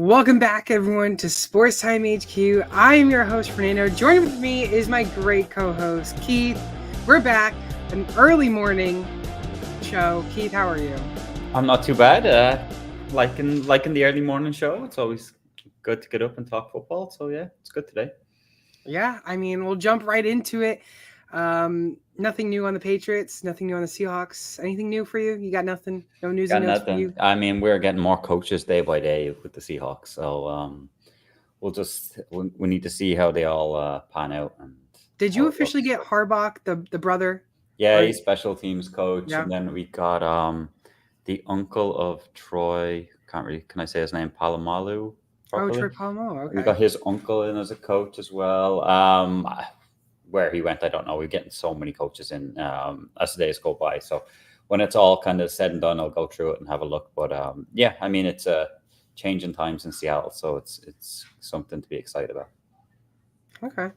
Welcome back, everyone, to Sports Time HQ. I am your host, Fernando. Joining with me is my great co-host, Keith. We're back, an early morning show. Keith, how are you? I'm not too bad. Liking the early morning show. It's always good to get up and talk football. So yeah, it's good today. Yeah, we'll jump right into it. Nothing new on the Patriots, nothing new on the Seahawks. Anything new for you? You got nothing? No news Got and notes for nothing. you? We're getting more coaches day by day with the Seahawks. So we need to see how they all pan out. And Did you officially get Harbaugh, the brother? Yeah, he's special teams coach, Yeah. and then we got the uncle of Troy. Can I say his name? Palomalu. Properly? Oh, Troy Polamalu. Okay. We got his uncle in as a coach as well. Where he went, I don't know. We're getting so many coaches in as the days go by. So when it's all kind of said and done, I'll go through it and have a look. But yeah, it's a change in times in Seattle, so it's something to be excited about. Okay,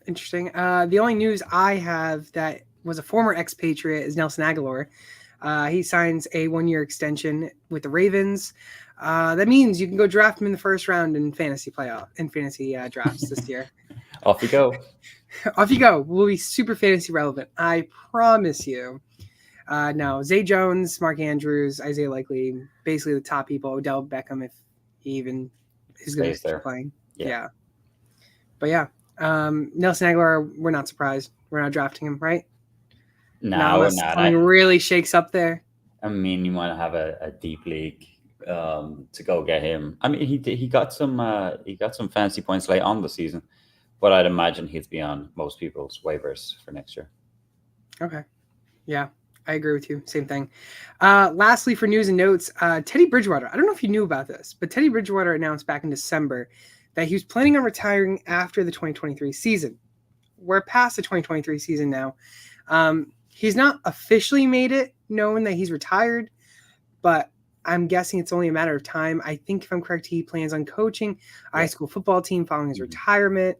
interesting. The only news I have that was a former expatriate is Nelson Aguilar. He signs a 1-year extension with the Ravens. That means you can go draft him in the first round in fantasy drafts this year. Off you go. Off you go. We'll be super fantasy relevant. I promise you. No, Zay Jones, Mark Andrews, Isaiah Likely, basically the top people. Odell Beckham, if he even is going to keep playing. Yeah. But yeah, Nelson Aguilar, we're not surprised. We're not drafting him, right? No, we're not. Something really shakes up there. You want to have a deep league to go get him. He got some fancy points late on the season, but I'd imagine he'd be on most people's waivers for next year. Okay. Yeah, I agree with you. Same thing. Lastly, for news and notes, Teddy Bridgewater. I don't know if you knew about this, but Teddy Bridgewater announced back in December that he was planning on retiring after the 2023 season. We're past the 2023 season now. He's not officially made it known that he's retired, but I'm guessing it's only a matter of time. I think if I'm correct, he plans on coaching a high school football team following his retirement.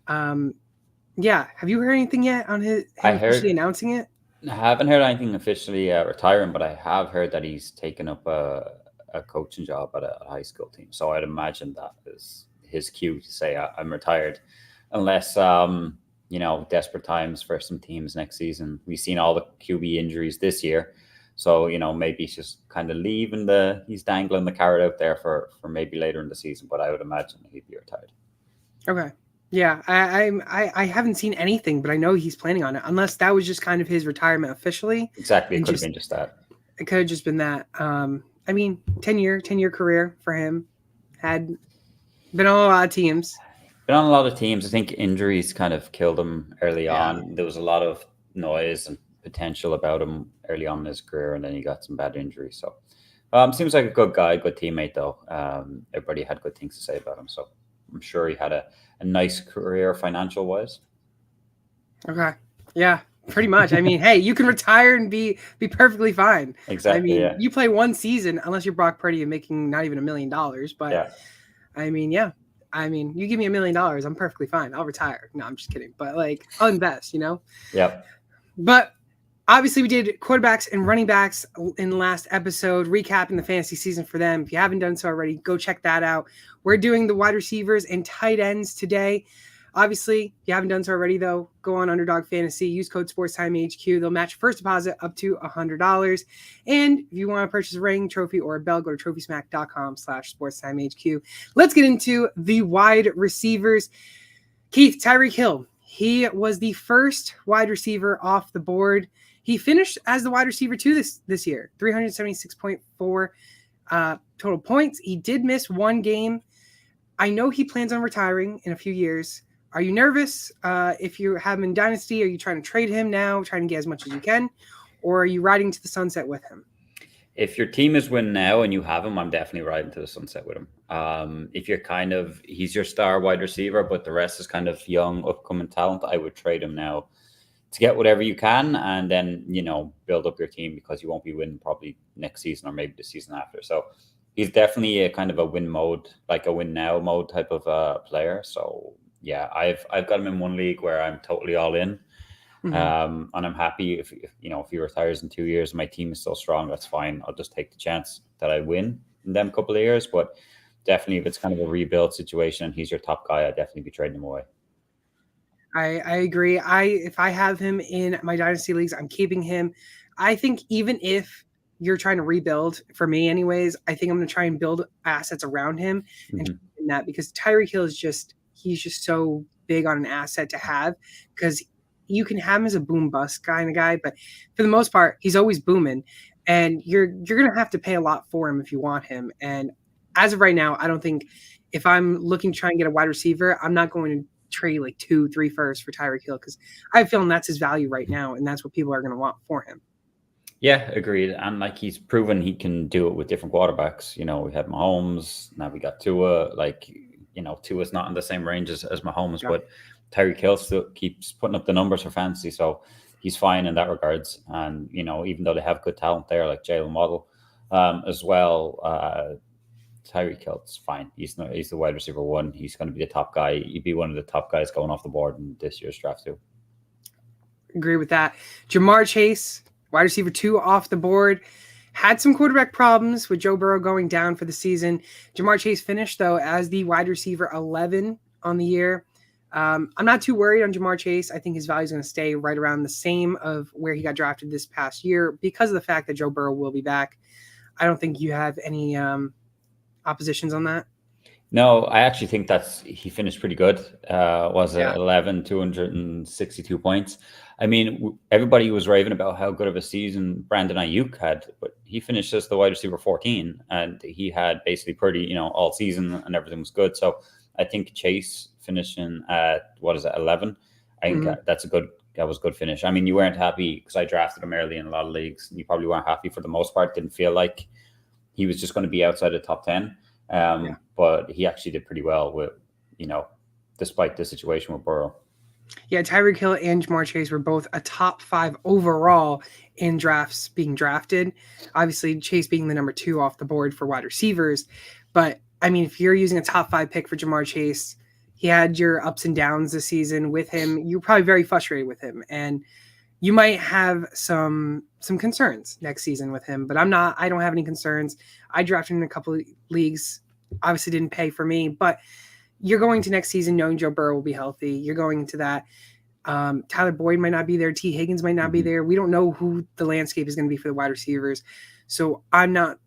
Yeah. Have you heard anything yet on him officially announcing it? I haven't heard anything officially retiring, but I have heard that he's taken up a coaching job at a high school team. So I'd imagine that is his cue to say I'm retired, unless desperate times for some teams next season. We've seen all the QB injuries this year, so maybe he's just kind of he's dangling the carrot out there for maybe later in the season. But I would imagine he'd be retired. Okay. Yeah, I haven't seen anything, but I know he's planning on it. Unless that was just kind of his retirement officially. Exactly, it could have been just that. It could have just been that. 10-year career for him. Had been on a lot of teams. I think injuries kind of killed him early on. There was a lot of noise and potential about him early on in his career, and then he got some bad injuries. So, seems like a good guy, good teammate though. Everybody had good things to say about him, so I'm sure he had a nice career financial wise. Okay, yeah, pretty much. Hey, you can retire and be perfectly fine. Exactly. You play one season unless you're Brock Purdy and making not even $1 million. But yeah. You give me $1 million, I'm perfectly fine. I'll retire. No, I'm just kidding. But I'll invest, Yeah. But obviously we did quarterbacks and running backs in the last episode, recapping the fantasy season for them. If you haven't done so already, go check that out. We're doing the wide receivers and tight ends today. Obviously, if you haven't done so already, though, go on Underdog Fantasy, use code SportsTimeHQ. They'll match first deposit up to $100. And if you want to purchase a ring, trophy, or a bell, go to TrophySmack.com/SportsTimeHQ. Let's get into the wide receivers. Keith, Tyreek Hill. He was the first wide receiver off the board. He finished as the wide receiver 2 this year, 376.4 total points. He did miss one game. I know he plans on retiring in a few years. Are you nervous? If you have him in Dynasty, are you trying to trade him now, trying to get as much as you can? Or are you riding to the sunset with him? If your team is winning now and you have him, I'm definitely riding to the sunset with him. If you're he's your star wide receiver, but the rest is kind of young, upcoming talent, I would trade him now to get whatever you can and then, build up your team because you won't be winning probably next season or maybe the season after. So he's definitely a kind of a win mode, like a win now mode type of player. So yeah, I've got him in one league where I'm totally all in. And I'm happy if he retires in 2 years and my team is still strong, that's fine. I'll just take the chance that I win in them couple of years. But definitely, if it's kind of a rebuild situation and he's your top guy, I'd definitely be trading him away. I agree. If I have him in my dynasty leagues, I'm keeping him. I think even if you're trying to rebuild, for me anyways, I think I'm going to try and build assets around him and Mm-hmm. in that, because Tyreek Hill is he's just so big on an asset to have, because you can have him as a boom bust kind of guy, but for the most part, he's always booming, and you're going to have to pay a lot for him if you want him. And as of right now, I don't think, if I'm looking to try and get a wide receiver, I'm not going to trade like 2-3 firsts for Tyreek Hill, because I have a feeling that's his value right now, and that's what people are going to want for him. Yeah, agreed. And like, he's proven he can do it with different quarterbacks. You know, we had Mahomes, now we got Tua. Like, you know, Tua's not in the same range as Mahomes, Yeah. but Tyreek Hill still keeps putting up the numbers for fantasy, so he's fine in that regards. And you know, even though they have good talent there, like Jalen Waddle, as well, Tyreek Hill's fine. He's the wide receiver one. He's going to be the top guy. He'd be one of the top guys going off the board in this year's draft too. Agree with that. Jamar Chase, wide receiver 2 off the board. Had some quarterback problems with Joe Burrow going down for the season. Jamar Chase finished, though, as the wide receiver 11 on the year. I'm not too worried on Jamar Chase. I think his value is going to stay right around the same of where he got drafted this past year, because of the fact that Joe Burrow will be back. I don't think you have any oppositions on that. No, I actually think he finished pretty good. Was it Yeah. 11, 262 points? I mean, everybody was raving about how good of a season Brandon Ayuk had, but he finished as the wide receiver 14, and he had basically pretty, you know, all season, and everything was good. So I think Chase finishing at, 11? I think that was a good finish. I mean, you weren't happy because I drafted him early in a lot of leagues, and you probably weren't happy for the most part. Didn't feel like he was just going to be outside the top 10. But he actually did pretty well with, you know, despite the situation with Burrow. Yeah, Tyreek Hill and Jamar Chase were both a top 5 overall in drafts being drafted. Obviously, Chase being the number 2 off the board for wide receivers. But, I mean, if you're using a top 5 pick for Jamar Chase, he had your ups and downs this season with him. You're probably very frustrated with him. And you might have some concerns next season with him. But I don't have any concerns. I drafted him in a couple of leagues. Obviously didn't pay for me, but you're going to next season knowing Joe Burrow will be healthy. You're going into that. Tyler Boyd might not be there. T. Higgins might not be there. We don't know who the landscape is going to be for the wide receivers. So I'm not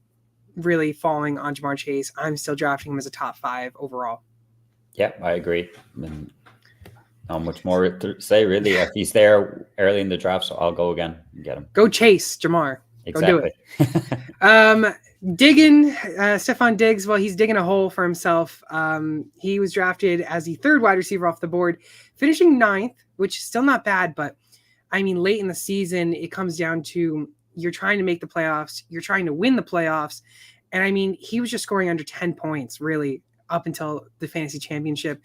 really falling on Jamar Chase. I'm still drafting him as a top 5 overall. Yeah, I agree. I mean, not much more to say, really. If he's there early in the draft, so I'll go again and get him. Go chase Jamar. Exactly. Go do it. Digging Stephon Diggs, well, he's digging a hole for himself. He was drafted as the 3rd wide receiver off the board, finishing 9th, which is still not bad. But, I mean, late in the season, it comes down to you're trying to make the playoffs. You're trying to win the playoffs. And, I mean, he was just scoring under 10 points, really, up until the fantasy championship,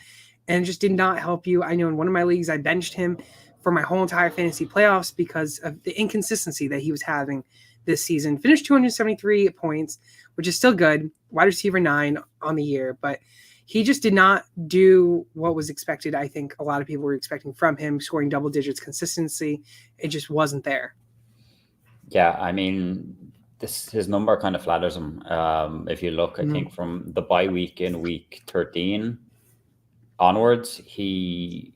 and just did not help you. I know in one of my leagues, I benched him for my whole entire fantasy playoffs because of the inconsistency that he was having this season. Finished 273 points, which is still good. Wide receiver 9 on the year, but he just did not do what was expected. I think a lot of people were expecting from him, scoring double digits consistency. It just wasn't there. Yeah, I mean, his number kind of flatters him. If you look, I think from the bye week in week 13 onwards, he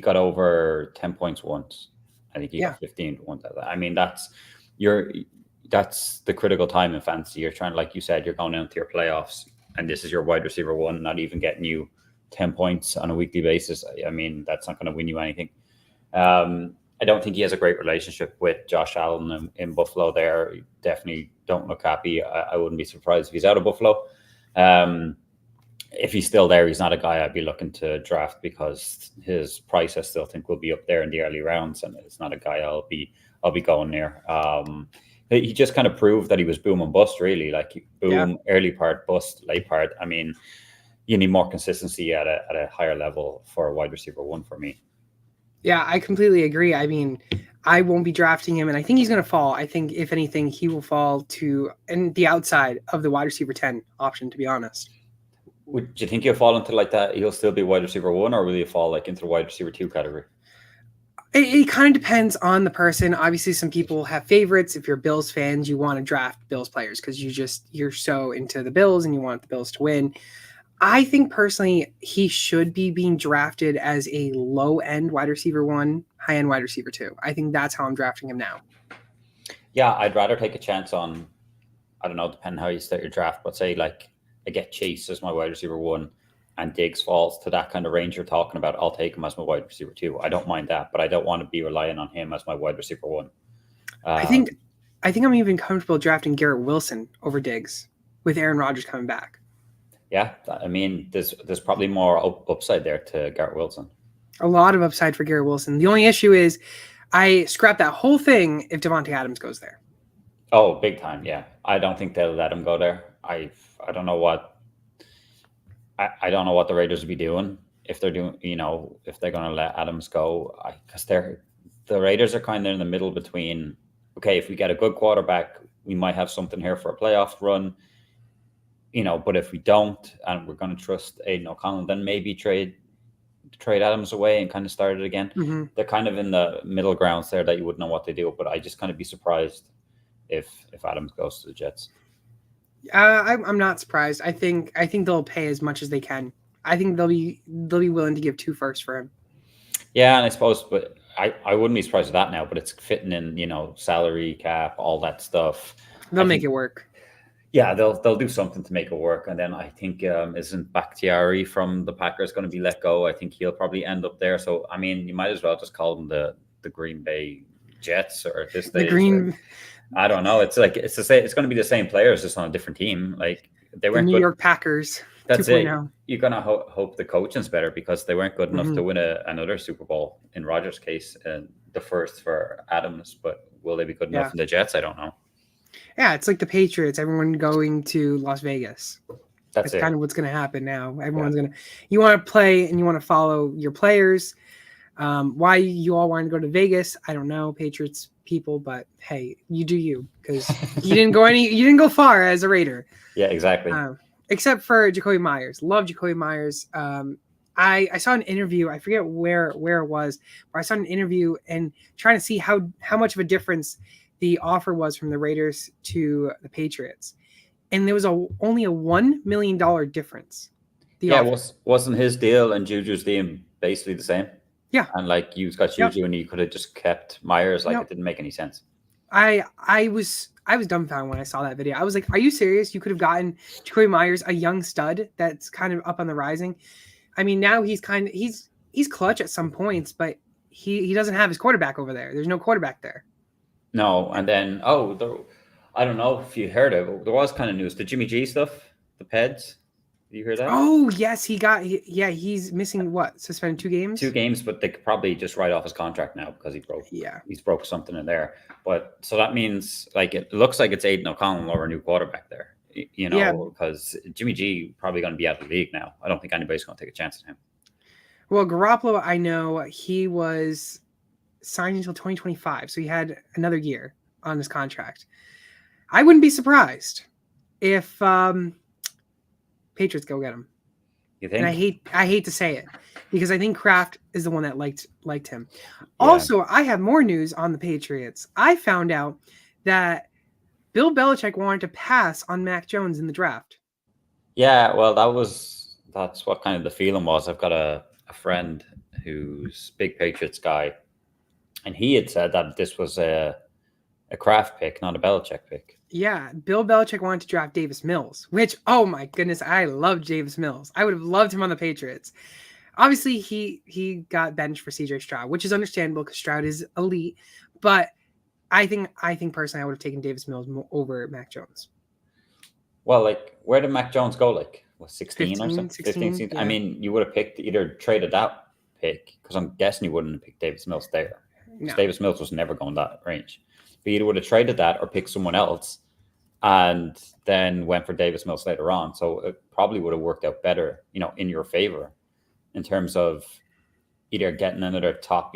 got over 10 points once. I think he got 15 once. I mean, that's the critical time in fantasy. You're trying, like you said, you're going into your playoffs, and this is your wide receiver 1, not even getting you 10 points on a weekly basis. I mean, that's not going to win you anything. I don't think he has a great relationship with Josh Allen in Buffalo there. Definitely don't look happy. I wouldn't be surprised if he's out of Buffalo. If he's still there, he's not a guy I'd be looking to draft because his price, I still think, will be up there in the early rounds, and it's not a guy I'll be going near. He just kind of proved that he was boom and bust, really. Like boom, early part, bust, late part. I mean, you need more consistency at a higher level for a wide receiver 1 for me. Yeah, I completely agree. I mean, I won't be drafting him, and I think he's going to fall. I think, if anything, he will fall to the outside of the wide receiver 10 option, to be honest. Do you think he'll fall into like that? He'll still be wide receiver 1, or will he fall like into the wide receiver 2 category? It kind of depends on the person. Obviously, some people have favorites. If you're Bills fans, you want to draft Bills players because you're so into the Bills and you want the Bills to win. I think personally, he should be being drafted as a low end wide receiver one, high end wide receiver two. I think that's how I'm drafting him now. Yeah, I'd rather take a chance on, I don't know, depending how you start your draft, but say like I get Chase as my wide receiver one and Diggs falls to that kind of range you're talking about, I'll take him as my wide receiver two. I don't mind that, but I don't want to be relying on him as my wide receiver one. I Um, think I think I'm even comfortable drafting Garrett Wilson over Diggs with Aaron Rodgers coming back. yeah, I mean, there's probably more upside there to Garrett Wilson. A lot of upside for Garrett Wilson. The only issue is I scrap that whole thing if Devontae Adams goes there. Oh, big time, yeah. I don't think they'll let him go there. I don't know what I don't know what the Raiders will be doing if they're doing, if they're going to let Adams go, because the Raiders are kind of in the middle between, okay, if we get a good quarterback, we might have something here for a playoff run, but if we don't, and we're going to trust Aiden O'Connell, then maybe trade Adams away and kind of start it again. Mm-hmm. They're kind of in the middle grounds there that you wouldn't know what they do, but I just kind of be surprised if Adams goes to the Jets. I'm not surprised. I think they'll pay as much as they can. I think they'll be willing to give 2 firsts for him. Yeah, and I suppose, but I wouldn't be surprised with that now. But it's fitting in, salary cap, all that stuff. They'll make it work. Yeah, they'll do something to make it work. And then I think isn't Bakhtiari from the Packers going to be let go? I think he'll probably end up there. So I mean, you might as well just call them the Green Bay Jets or at this stage. I don't know. It's like it's going to be the same players, just on a different team. Like they weren't the New York Packers. That's 2.0. It. You're gonna hope the coaching's better because they weren't good enough to win another Super Bowl in Rodgers' case, and the first for Adams. But will they be good enough in the Jets? I don't know. Yeah, it's like the Patriots. Everyone going to Las Vegas. That's kind of what's going to happen now. Everyone's going to. You want to play and you want to follow your players. Why you all want to go to Vegas? I don't know, Patriots people, but hey, you do you because you didn't go far as a Raider. Yeah, exactly. Except for Jacoby Myers. Love Jacoby Myers. I saw an interview. I forget where it was, but I saw an interview and trying to see how much of a difference the offer was from the Raiders to the Patriots, and there was only a $1 million difference. Wasn't his deal and Juju's deal basically the same? Yeah, and like you got Juju and you could have just kept Myers. It didn't make any sense. I was dumbfounded when I saw that video. I was like, "Are you serious? You could have gotten Jacoby Myers, a young stud that's kind of up on the rising." I mean, now he's clutch at some points, but he doesn't have his quarterback over there. There's no quarterback there. No, and then I don't know if you heard it, but there was kind of news. The Jimmy G stuff, the Peds. Did you hear that? Oh yes, he's missing what? Suspended 2 games. 2 games, but they could probably just write off his contract now because he's broke something in there. But so that means it looks like it's Aiden O'Connell or a new quarterback there. Because Jimmy G probably going to be out of the league now. I don't think anybody's going to take a chance on him. Well, Garoppolo, I know he was signed until 2025, so he had another year on his contract. I wouldn't be surprised if Patriots go get him. You think? And I hate to say it because I think Kraft is the one that liked him. Yeah. Also, I have more news on the Patriots. I found out that Bill Belichick wanted to pass on Mac Jones in the draft. Yeah, well, that's what kind of the feeling was. I've got a friend who's a big Patriots guy, and he had said that this was a Kraft pick, not a Belichick pick. Yeah, Bill Belichick wanted to draft Davis Mills, which, oh my goodness, I love Davis Mills. I would have loved him on the Patriots. Obviously, he got benched for CJ Stroud, which is understandable because Stroud is elite. But I think personally, I would have taken Davis Mills over Mac Jones. Well, where did Mac Jones go? 16 15, or something? 16. Yeah. I mean, you would have traded that pick because I'm guessing you wouldn't have picked Davis Mills there. No. Davis Mills was never going that range. But either would have traded that or picked someone else and then went for Davis Mills later on. So it probably would have worked out better, in your favor in terms of either getting another top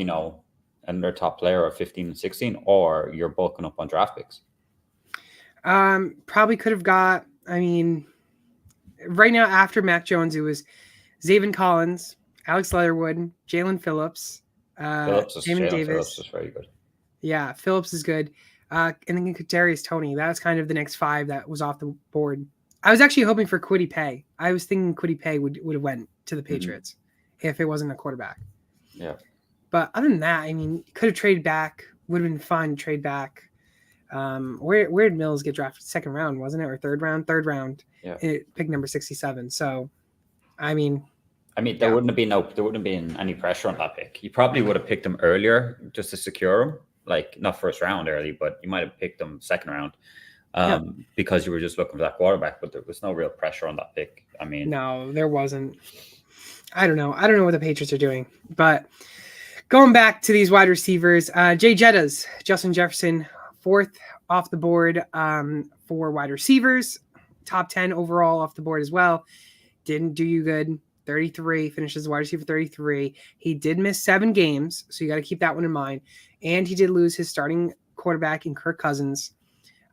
player of 15 and 16 or you're bulking up on draft picks. Probably could have got, right now after Mac Jones, it was Zaven Collins, Alex Leatherwood, Jalen Phillips, Damon Jalen Phillips Davis. is very good. Yeah, Phillips is good. And then Kadarius Toney. That's kind of the next 5 that was off the board. I was actually hoping for Kwity Paye. I was thinking Kwity Paye would have went to the Patriots if it wasn't a quarterback. Yeah. But other than that, I mean, could have traded back. Would have been fine to trade back. Where did Mills get drafted? Second round, wasn't it, or third round? Third round. Yeah. Pick number 67. So, I mean, there wouldn't have been any pressure on that pick. You probably would have picked him earlier just to secure him, like not first round early, but you might have picked him second round because you were just looking for that quarterback. But there was no real pressure on that pick. I mean, no, there wasn't. I don't know what the Patriots are doing, but going back to these wide receivers, Jay Jettas, Justin Jefferson, 4th off the board for wide receivers, top 10 overall off the board as well. Didn't do you good. 33, finishes wide receiver 33. He did miss 7 games, so you got to keep that one in mind. And he did lose his starting quarterback in Kirk Cousins.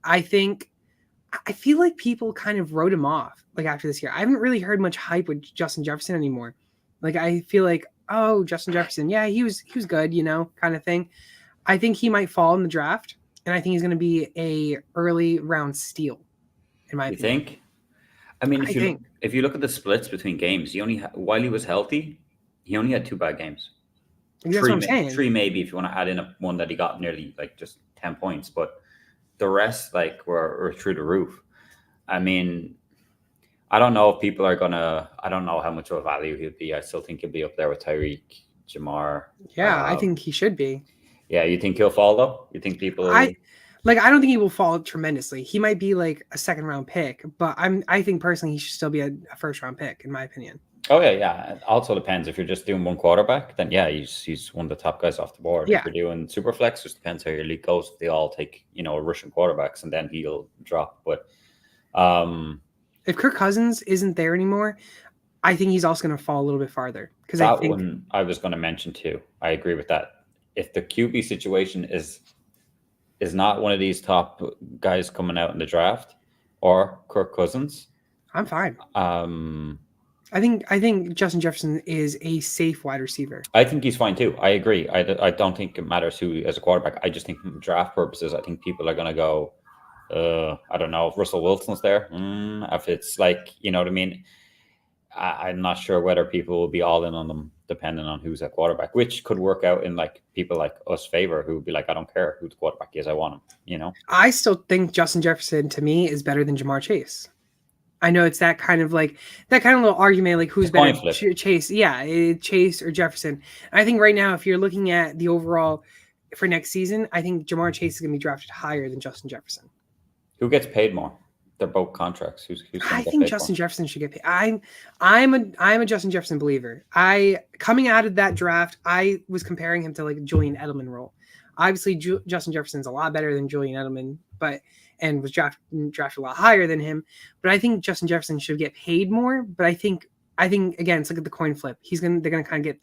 I feel like people kind of wrote him off like after this year. I haven't really heard much hype with Justin Jefferson anymore. Like I feel like, oh, Justin Jefferson, yeah, he was good, kind of thing. I think he might fall in the draft, and I think he's going to be a early round steal, in my opinion. You think? I mean, if you look at the splits between games, while he was healthy, he only had 2 bad games. That's what I'm saying. 3 maybe if you want to add in one that he got nearly like just 10 points, but the rest like were through the roof. I mean, I don't know if people are I don't know how much of a value he'll be. I still think he'll be up there with Tyreek, Jamar. Yeah, I think he should be. Yeah, you think he'll fall though? You think people? I don't think he will fall tremendously. He might be like a second round pick, but I think personally he should still be a first round pick, in my opinion. Oh yeah. It also depends. If you're just doing one quarterback, then yeah, he's one of the top guys off the board. Yeah. If you're doing super flex, just depends how your league goes. If they all take Russian quarterbacks, and then he'll drop. But if Kirk Cousins isn't there anymore, I think he's also going to fall a little bit farther. Because one I was going to mention too. I agree with that. If the QB situation is not one of these top guys coming out in the draft or Kirk Cousins, I'm fine. I think Justin Jefferson is a safe wide receiver. I think he's fine too. I agree. I don't think it matters who as a quarterback. I just think from draft purposes, I think people are going to go, I don't know if Russell Wilson's there. If it's like, you know what I mean? I'm not sure whether people will be all in on them depending on who's at quarterback, which could work out in like people like us favor who would be like, I don't care who the quarterback is, I want him, I still think Justin Jefferson to me is better than Jamar Chase. I know it's that kind of little argument, like who's better, Chase? Yeah, Chase or Jefferson. I think right now, if you're looking at the overall for next season, I think Jamar Chase is going to be drafted higher than Justin Jefferson. Who gets paid more? They're both contracts. I think Justin Jefferson should get paid. I'm a Justin Jefferson believer. Coming out of that draft, I was comparing him to like Julian Edelman role. Obviously, Justin Jefferson's a lot better than Julian Edelman, and was drafted a lot higher than him. But I think Justin Jefferson should get paid more. But I think again, it's like at the coin flip. They're gonna kind of get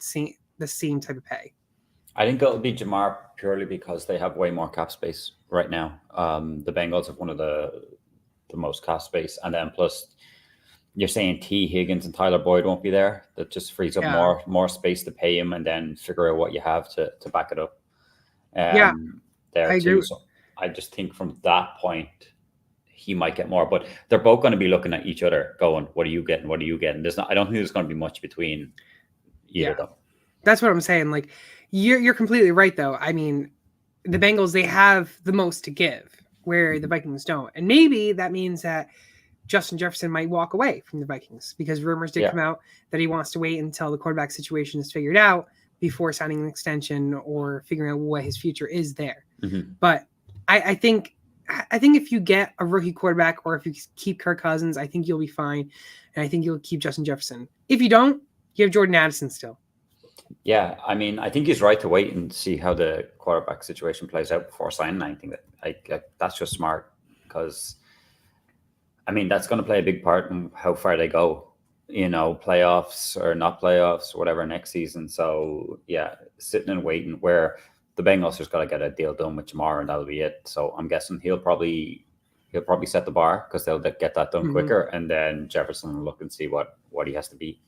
the same type of pay. I think it'll be Jamar purely because they have way more cap space right now. The Bengals have one of the most cap space, and then plus you're saying T Higgins and Tyler Boyd won't be there. That just frees up more space to pay him, and then figure out what you have to back it up. I agree. So I just think from that point he might get more, but they're both going to be looking at each other, going, "What are you getting? What are you getting?" I don't think there's going to be much between either of them. That's what I'm saying. Like you're completely right, though. I mean, the Bengals, they have the most to give, where the Vikings don't. And maybe that means that Justin Jefferson might walk away from the Vikings, because rumors did come out that he wants to wait until the quarterback situation is figured out before signing an extension or figuring out what his future is there. Mm-hmm. But I think if you get a rookie quarterback, or if you keep Kirk Cousins, I think you'll be fine. And I think you'll keep Justin Jefferson. If you don't, you have Jordan Addison still. Yeah, I mean, I think he's right to wait and see how the quarterback situation plays out before signing anything. That's just smart, because, I mean, that's going to play a big part in how far they go, playoffs or not playoffs, or whatever next season. So, yeah, sitting and waiting, where the Bengals just got to get a deal done with Jamar, and that'll be it. So I'm guessing he'll probably set the bar, because they'll get that done quicker, and then Jefferson will look and see what he has to beat.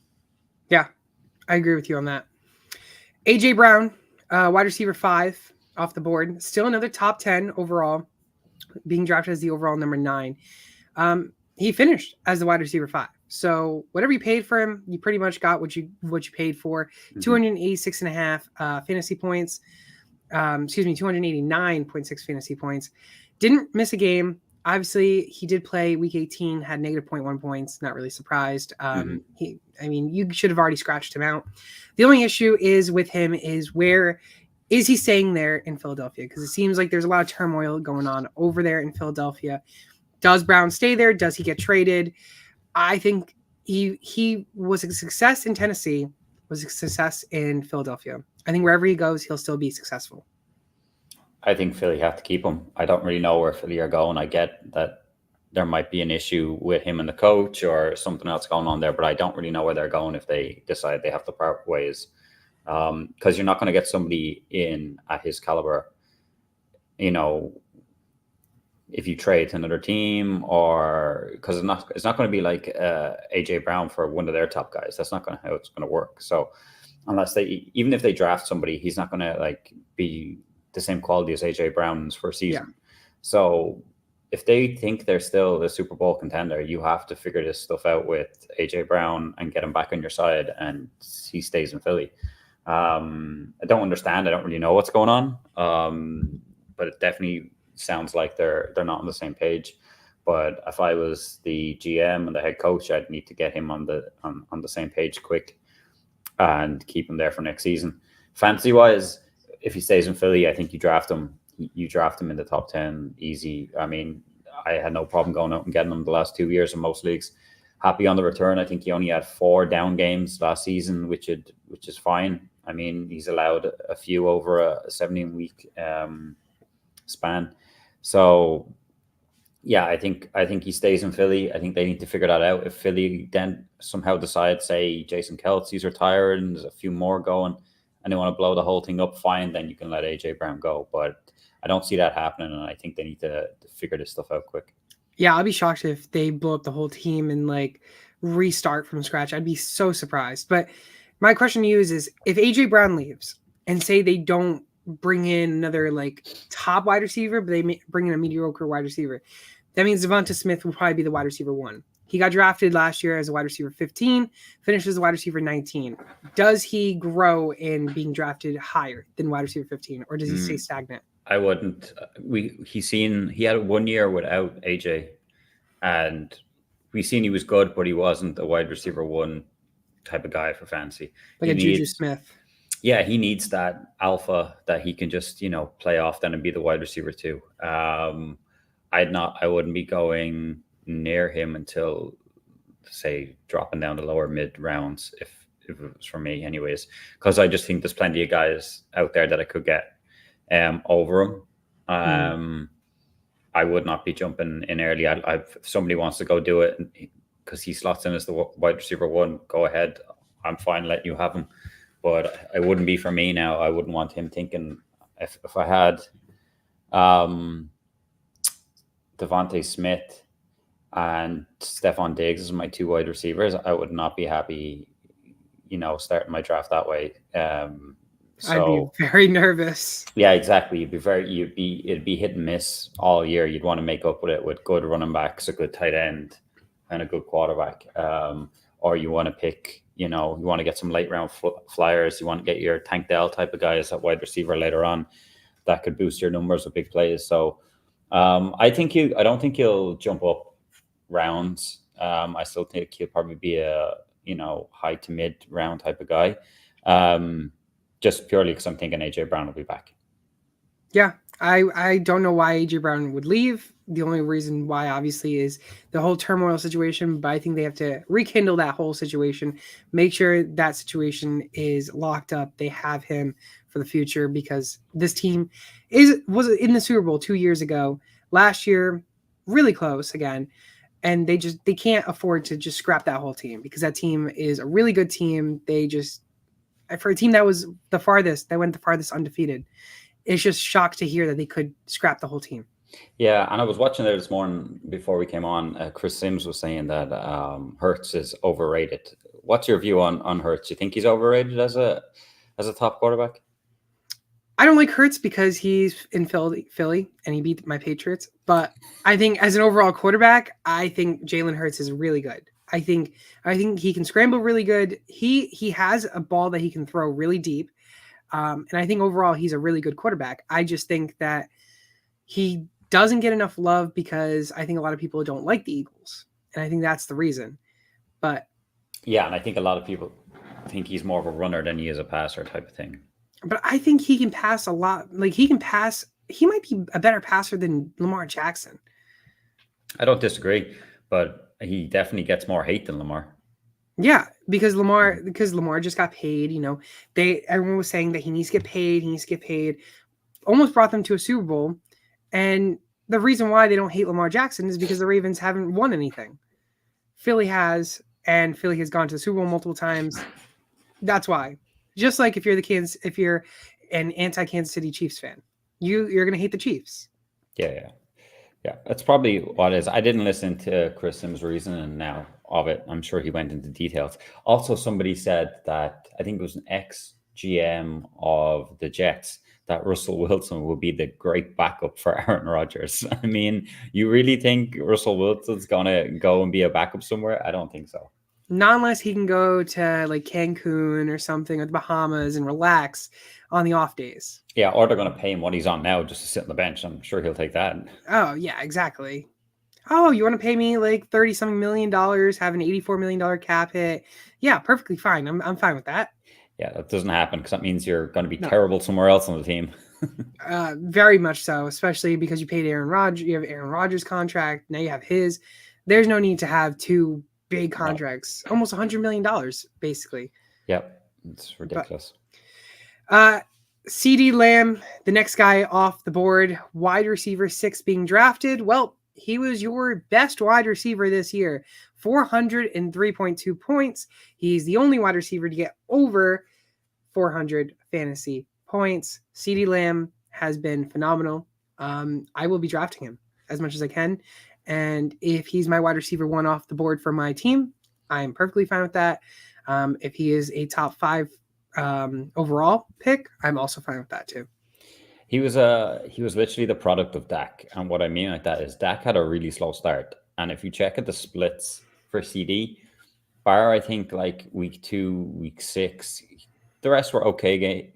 Yeah, I agree with you on that. AJ Brown, Wide receiver 5 off the board. Still another top 10 overall, being drafted as the overall number 9. He finished as the wide receiver 5. So whatever you paid for him, you pretty much got what you paid for. 286.5 fantasy points. 289.6 fantasy points. Didn't miss a game. Obviously, he did play week 18, had negative 0.1 points. Not really surprised. You should have already scratched him out. The only issue is with him is where is he staying there in Philadelphia? Because it seems like there's a lot of turmoil going on over there in Philadelphia. Does Brown stay there? Does he get traded? I think he was a success in Tennessee, was a success in Philadelphia. I think wherever he goes, he'll still be successful. I think Philly have to keep him. I don't really know where Philly are going. I get that there might be an issue with him and the coach or something else going on there, but I don't really know where they're going if they decide they have to part ways. Because you're not going to get somebody in at his caliber, if you trade to another team, or because it's not going to be like AJ Brown for one of their top guys. That's not how it's going to work. So unless even if they draft somebody, he's not going to be the same quality as AJ Brown's for a season. Yeah. So if they think they're still the Super Bowl contender, you have to figure this stuff out with AJ Brown and get him back on your side, and he stays in Philly. I don't understand. I don't really know what's going on. But it definitely sounds like they're not on the same page. But if I was the GM and the head coach, I'd need to get him on the same page quick and keep him there for next season. Fantasy wise, if he stays in Philly, I think you draft him. You draft him in the top 10 easy. I mean, I had no problem going out and getting him the last 2 years in most leagues. Happy on the return. I think he only had 4 down games last season, which is fine. I mean, he's allowed a few over a 17-week span. So, yeah, I think he stays in Philly. I think they need to figure that out. If Philly then somehow decides, say, Jason Kelce's retired and there's a few more going, and they want to blow the whole thing up, fine, then you can let AJ Brown go. But I don't see that happening, and I think they need to figure this stuff out quick. Yeah, I'll be shocked if they blow up the whole team and restart from scratch. I'd be so surprised. But my question to you is if AJ Brown leaves and say they don't bring in another top wide receiver, but they bring in a mediocre wide receiver, that means Devonta Smith will probably be the wide receiver 1. He got drafted last year as a wide receiver 15, finished as a wide receiver 19. Does he grow in being drafted higher than wide receiver 15, or does he stay stagnant? I wouldn't. He had 1 year without AJ, and we seen he was good, but he wasn't a wide receiver 1 type of guy for fantasy. Like Juju Smith. Yeah, he needs that alpha that he can just play off then and be the wide receiver 2. I wouldn't be going near him until, say, dropping down the lower mid rounds if it was for me anyways, because I just think there's plenty of guys out there that I could get over him. I would not be jumping in early. If somebody wants to go do it because he slots in as the wide receiver 1, go ahead. I'm fine letting you have him, but it wouldn't be for me now. I wouldn't want him thinking if I had Devontae Smith and Stephon Diggs as my 2 wide receivers, I would not be happy, starting my draft that way. I'd be very nervous. Yeah, exactly. It'd be hit and miss all year. You'd want to make up with it with good running backs, a good tight end, and a good quarterback. Or you want to pick, you want to get some late round flyers. You want to get your Tank Dell type of guys at wide receiver later on that could boost your numbers with big plays. So I don't think he'll jump up rounds. I still think he'll probably be a high to mid round type of guy. Just purely because I'm thinking AJ Brown will be back. Yeah, I don't know why AJ Brown would leave. The only reason why, obviously, is the whole turmoil situation. But I think they have to rekindle that whole situation, make sure that situation is locked up. They have him for the future because this team was in the Super Bowl 2 years ago. Last year, really close again. And they can't afford to just scrap that whole team because that team is a really good team. For a team that went the farthest undefeated, it's just shocked to hear that they could scrap the whole team. Yeah, and I was watching there this morning before we came on. Chris Sims was saying that Hurts is overrated. What's your view on Hurts? Do you think he's overrated as a top quarterback? I don't like Hurts because he's in Philly, and he beat my Patriots. But I think as an overall quarterback, I think Jalen Hurts is really good. I think he can scramble really good. He has a ball that he can throw really deep, and I think overall he's a really good quarterback. I just think that he doesn't get enough love because I think a lot of people don't like the Eagles, and I think that's the reason. But Yeah, and I think a lot of people think he's more of a runner than he is a passer type of thing. I think he can pass a lot. Like he can pass. He might be a better passer than Lamar Jackson. I don't disagree, but he definitely gets more hate than Lamar. Yeah, because Lamar just got paid. You know, everyone was saying that he needs to get paid. He needs to get paid. Almost brought them to a Super Bowl, and the reason why they don't hate Lamar Jackson is because the Ravens haven't won anything. Philly has, and Philly has gone to the Super Bowl multiple times. That's why. Just like if you're an anti-Kansas City Chiefs fan, you're gonna hate the Chiefs. Yeah. That's probably what it is. I didn't listen to Chris Sims' reasoning now of it. I'm sure he went into details. Also, somebody said that I think it was an ex GM of the Jets that Russell Wilson would be the great backup for Aaron Rodgers. I mean, you really think Russell Wilson's gonna go and be a backup somewhere? I don't think so. Not unless he can go to like Cancun or something or the Bahamas and relax on the off days. Yeah, or they're going to pay him what he's on now just to sit on the bench. I'm sure he'll take that. Oh, yeah, exactly. Oh, you want to pay me like $30-something million, have an $84 million cap hit? Yeah, perfectly fine. I'm fine with that. Yeah, that doesn't happen because that means you're going to be terrible somewhere else on the team. Very much so, especially because you paid Aaron Rodgers. You have Aaron Rodgers' contract. Now you have his. There's no need to have two big contracts, almost $100 million, basically. Yep, it's ridiculous. CeeDee Lamb, the next guy off the board, wide receiver 6 being drafted. Well, he was your best wide receiver this year, 403.2 points. He's the only wide receiver to get over 400 fantasy points. CeeDee Lamb has been phenomenal. I will be drafting him as much as I can. And if he's my wide receiver 1 off the board for my team, I'm perfectly fine with that. If he is a top 5 overall pick, I'm also fine with that too. He was literally the product of Dak, and what I mean like that is Dak had a really slow start, and if you check at the splits for CD, bar I think like week 2, week 6, the rest were okay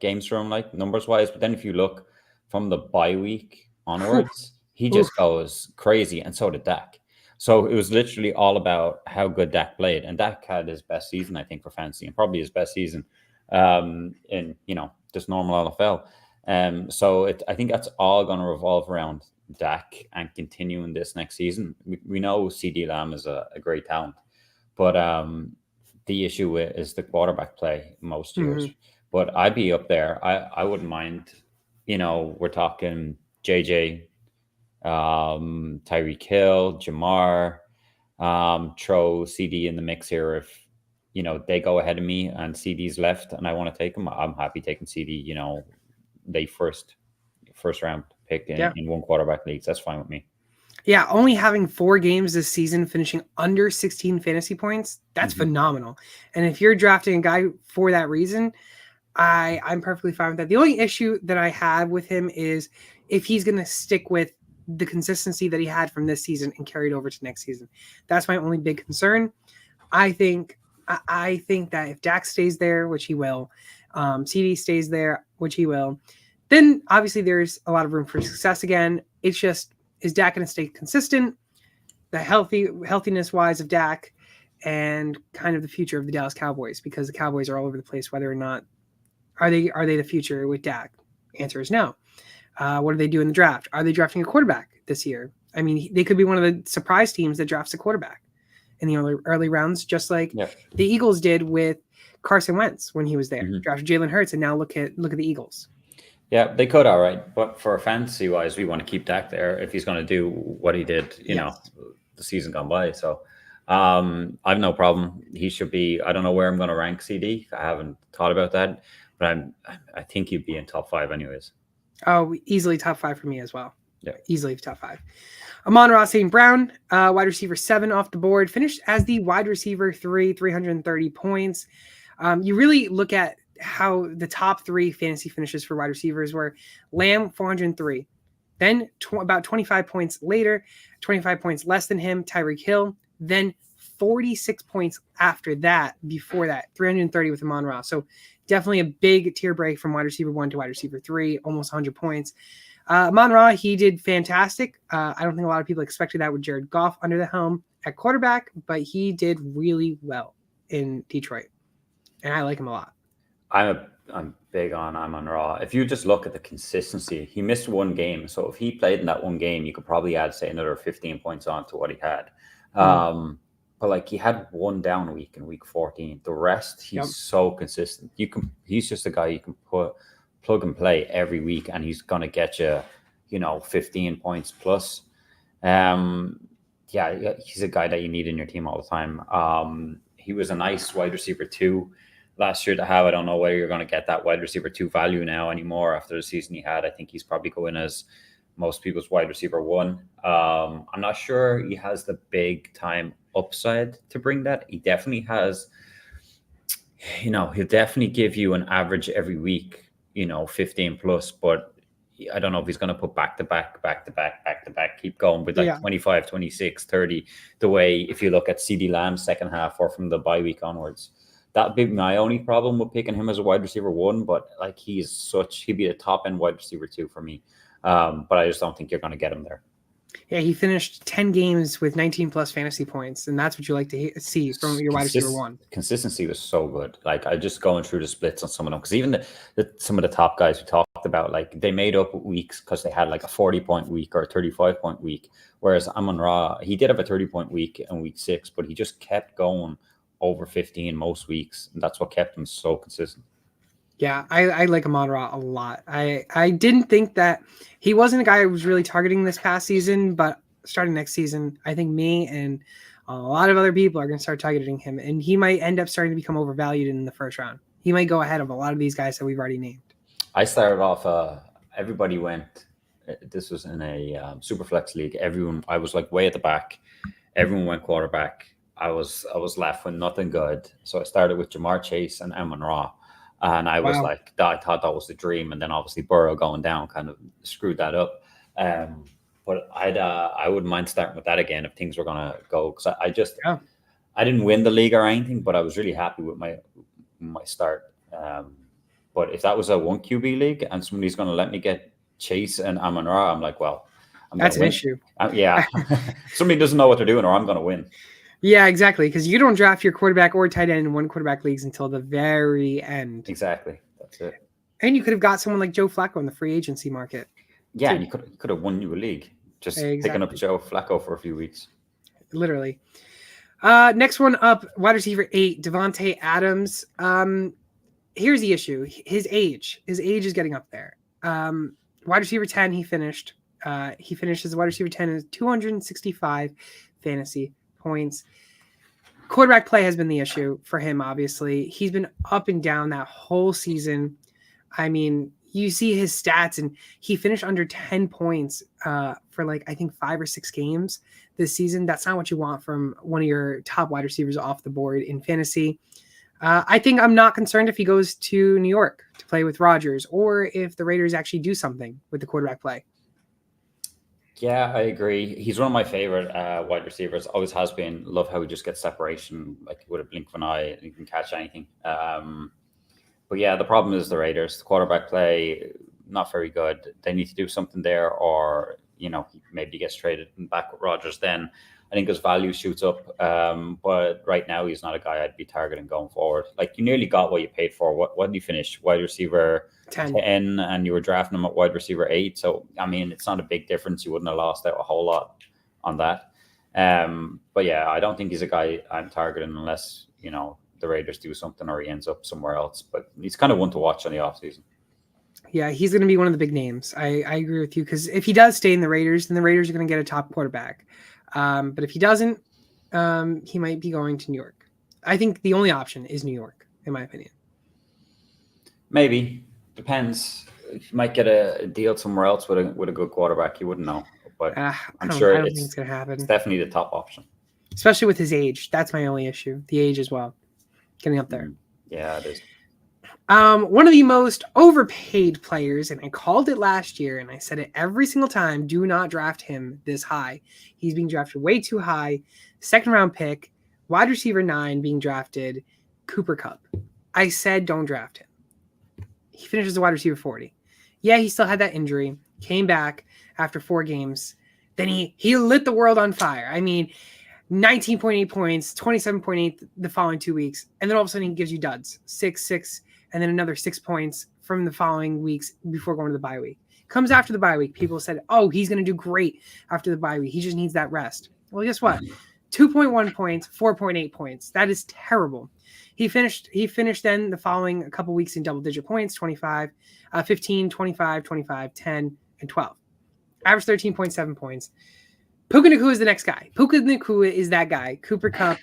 games for him like numbers wise, but then if you look from the bye week onwards, he just goes crazy, and so did Dak. So it was literally all about how good Dak played, and Dak had his best season, I think, for fantasy, and probably his best season in just normal NFL. So I think that's all going to revolve around Dak and continuing this next season. We know CeeDee Lamb is a great talent, but the issue is the quarterback play most years. But I'd be up there. I wouldn't mind. We're talking JJ. Tyreek Hill, Jamar, throw CD in the mix here. If they go ahead of me and CD's left and I want to take him, I'm happy taking CD. They first round pick in one quarterback leagues. That's fine with me. Yeah, only having 4 games this season, finishing under 16 fantasy points, that's phenomenal. And if you're drafting a guy for that reason, I'm perfectly fine with that. The only issue that I have with him is if he's going to stick with the consistency that he had from this season and carry it over to next season. That's my only big concern. I think that if Dak stays there, which he will, CD stays there, which he will, then obviously there's a lot of room for success again. It's just, is Dak going to stay consistent? The healthiness wise of Dak and kind of the future of the Dallas Cowboys, because the Cowboys are all over the place, whether or not are they the future with Dak? Answer is no. What do they do in the draft? Are they drafting a quarterback this year? I mean, they could be one of the surprise teams that drafts a quarterback in the early rounds, just like the Eagles did with Carson Wentz when he was there. Drafted Jalen Hurts, and now look at the Eagles. Yeah, they could, all right. But for fantasy wise, we want to keep Dak there if he's going to do what he did, the season gone by. So I have no problem. He should be. I don't know where I'm going to rank CD. I haven't thought about that, but I think he'd be in top 5 anyways. Oh, easily top 5 for me as well. Yeah, easily top 5. Amon-Ra St. Brown, wide receiver 7 off the board, finished as the wide receiver 3, 330 points. You really look at how the top 3 fantasy finishes for wide receivers were Lamb 403, then about 25 points later, 25 points less than him, Tyreek Hill, then 46 points after that, before that, 330 with Amon-Ra. So definitely a big tier break from wide receiver 1 to wide receiver 3, almost 100 points. Amon-Ra, he did fantastic. I don't think a lot of people expected that with Jared Goff under the helm at quarterback, but he did really well in Detroit, and I like him a lot. I'm big on Amon-Ra. If you just look at the consistency, he missed one game. So if he played in that one game, you could probably add, say, another 15 points on to what he had. But like, he had one down week in week 14. The rest, he's so consistent. He's just a guy you can plug and play every week, and he's gonna get you, 15 points plus. Yeah, he's a guy that you need in your team all the time. He was a nice wide receiver 2 last year to have. I don't know whether you're going to get that wide receiver 2 value now anymore after the season he had. I think he's probably going as most people's wide receiver 1. I'm not sure he has the big time upside to bring that. He definitely has, he'll definitely give you an average every week, 15 plus, but I don't know if he's going to put back to back, keep going with like 25, 26, 30, the way, if you look at CD Lamb's second half or from the bye week onwards. That'd be my only problem with picking him as a wide receiver 1, but like, he'd be a top end wide receiver 2 for me. But I just don't think you're going to get him there. Yeah, he finished 10 games with 19 plus fantasy points, and that's what you like to see from your wide receiver 1. Consistency was so good. Like, I just going through the splits on some of them, because even some of the top guys we talked about, like, they made up weeks because they had like a 40-point week or a 35-point week. Whereas Amon-Ra, he did have a 30-point week in week 6, but he just kept going over 15 most weeks, and that's what kept him so consistent. Yeah, I like Amon-Ra a lot. I didn't think that he wasn't a guy who was really targeting this past season, but starting next season, I think me and a lot of other people are going to start targeting him, and he might end up starting to become overvalued in the first round. He might go ahead of a lot of these guys that we've already named. I started off, everybody went, this was in a Superflex league. I was like way at the back. Everyone went quarterback. I was left with nothing good. So I started with Jamar Chase and Amon-Ra. And I was like, I thought that was the dream. And then obviously Burrow going down kind of screwed that up. But I wouldn't mind starting with that again if things were going to go. Because I didn't win the league or anything, but I was really happy with my start. But if that was a 1 QB league and somebody's going to let me get Chase and Amon-Ra, I'm like, well, that's an issue. Yeah. Somebody doesn't know what they're doing, or I'm going to win. Yeah, exactly. Because you don't draft your quarterback or tight end in 1 quarterback leagues until the very end. Exactly. That's it. And you could have got someone like Joe Flacco in the free agency market. Yeah, and you could have won you a league just picking up Joe Flacco for a few weeks. Literally. Next one up, wide receiver 8, Devontae Adams. Here's the issue. His age is getting up there. Wide receiver 10, he finished. He finished as a wide receiver 10 as 265 fantasy points. Quarterback play has been the issue for him, obviously. He's been up and down that whole season. I mean, you see his stats, and he finished under 10 points for like, I think 5 or 6 games this season. That's not what you want from one of your top wide receivers off the board in fantasy. I think I'm not concerned if he goes to New York to play with Rodgers, or if the Raiders actually do something with the quarterback play. Yeah, I agree. He's one of my favorite wide receivers. Always has been. Love how he just gets separation, like with a blink of an eye, and he can catch anything. But yeah, the problem is the Raiders. The quarterback play, not very good. They need to do something there, or maybe he gets traded back with Rodgers. Then I think his value shoots up. But right now, he's not a guy I'd be targeting going forward. Like, you nearly got what you paid for. What did you finish? Wide receiver 10, and you were drafting him at wide receiver 8. So, I mean, it's not a big difference. You wouldn't have lost out a whole lot on that. But yeah, I don't think he's a guy I'm targeting unless, the Raiders do something or he ends up somewhere else. But he's kind of one to watch on the offseason. Yeah, he's going to be one of the big names. I agree with you, because if he does stay in the Raiders, then the Raiders are going to get a top quarterback. But if he doesn't, he might be going to New York. I think the only option is New York, in my opinion. Maybe. Depends. You might get a deal somewhere else with a good quarterback. You wouldn't know. But I'm sure I don't think it's going to happen. It's definitely the top option. Especially with his age. That's my only issue. The age as well. Getting up there. Yeah, it is. One of the most overpaid players, and I called it last year, and I said it every single time: do not draft him this high. He's being drafted way too high. Second round pick, wide receiver 9 being drafted, Cooper Cup. I said don't draft him. He finishes a wide receiver 40. Yeah, he still had that injury. Came back after 4 games. Then he lit the world on fire. I mean, 19.8 points, 27.8 the following 2 weeks, and then all of a sudden he gives you duds. 6, and then another 6 points from the following weeks before going to the bye week. Comes after the bye week. People said, oh, he's going to do great after the bye week. He just needs that rest. Well, guess what? 2.1 points, 4.8 points. That is terrible. He finished then the following a couple weeks in double-digit points, 25, 15, 25, 25, 10, and 12. Average 13.7 points. Puka Nacua is the next guy. Puka Nacua is that guy. Cooper Kupp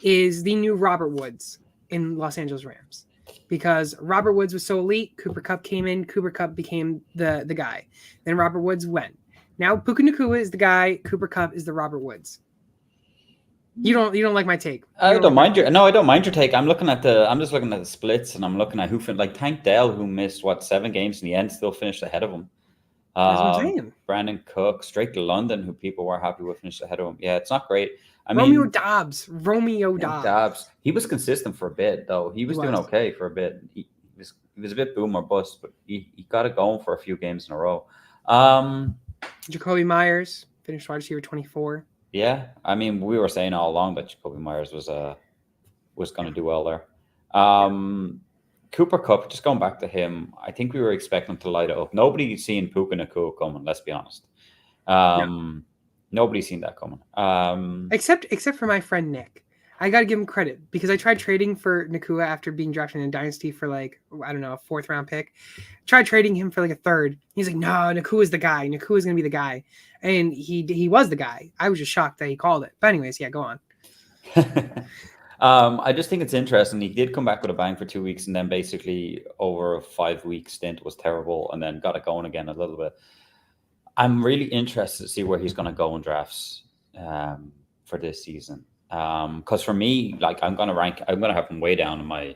is the new Robert Woods in Los Angeles Rams. Because Robert Woods was so elite, Cooper Kupp came in, Cooper Kupp became the guy. Then Robert Woods went. Now Puka Nacua is the guy, Cooper Kupp is the Robert Woods. You don't like my take. I don't mind your take. I'm just looking at the splits, and I'm looking at who like Tank Dell, who missed 7 games in the end, still finished ahead of him. That's what I'm saying. Brandon Cook, straight to London, who people were happy with, finished ahead of him. Yeah, it's not great. Romeo Dobbs. He was consistent for a bit, though. He was doing okay for a bit. He was a bit boom or bust, but he got it going for a few games in a row. Jacoby Myers finished wide receiver 24. Yeah, I mean, we were saying all along that Jacoby Myers was going to do well there. Cooper Kupp, just going back to him, I think we were expecting him to light it up. Nobody's seen Puka Nacua coming, let's be honest. Nobody's seen that coming. Except for my friend Nick. I got to give him credit because I tried trading for Nacua after being drafted in a dynasty for a 4th round pick. Tried trading him for a 3rd. He's like, no, Nakua's the guy. Nakua's going to be the guy. And he was the guy. I was just shocked that he called it. But anyways, yeah, go on. I just think it's interesting. He did come back with a bang for 2 weeks, and then basically over a 5-week stint was terrible, and then got it going again a little bit. I'm really interested to see where he's going to go in drafts for this season. Because for me, I'm going to have him way down in my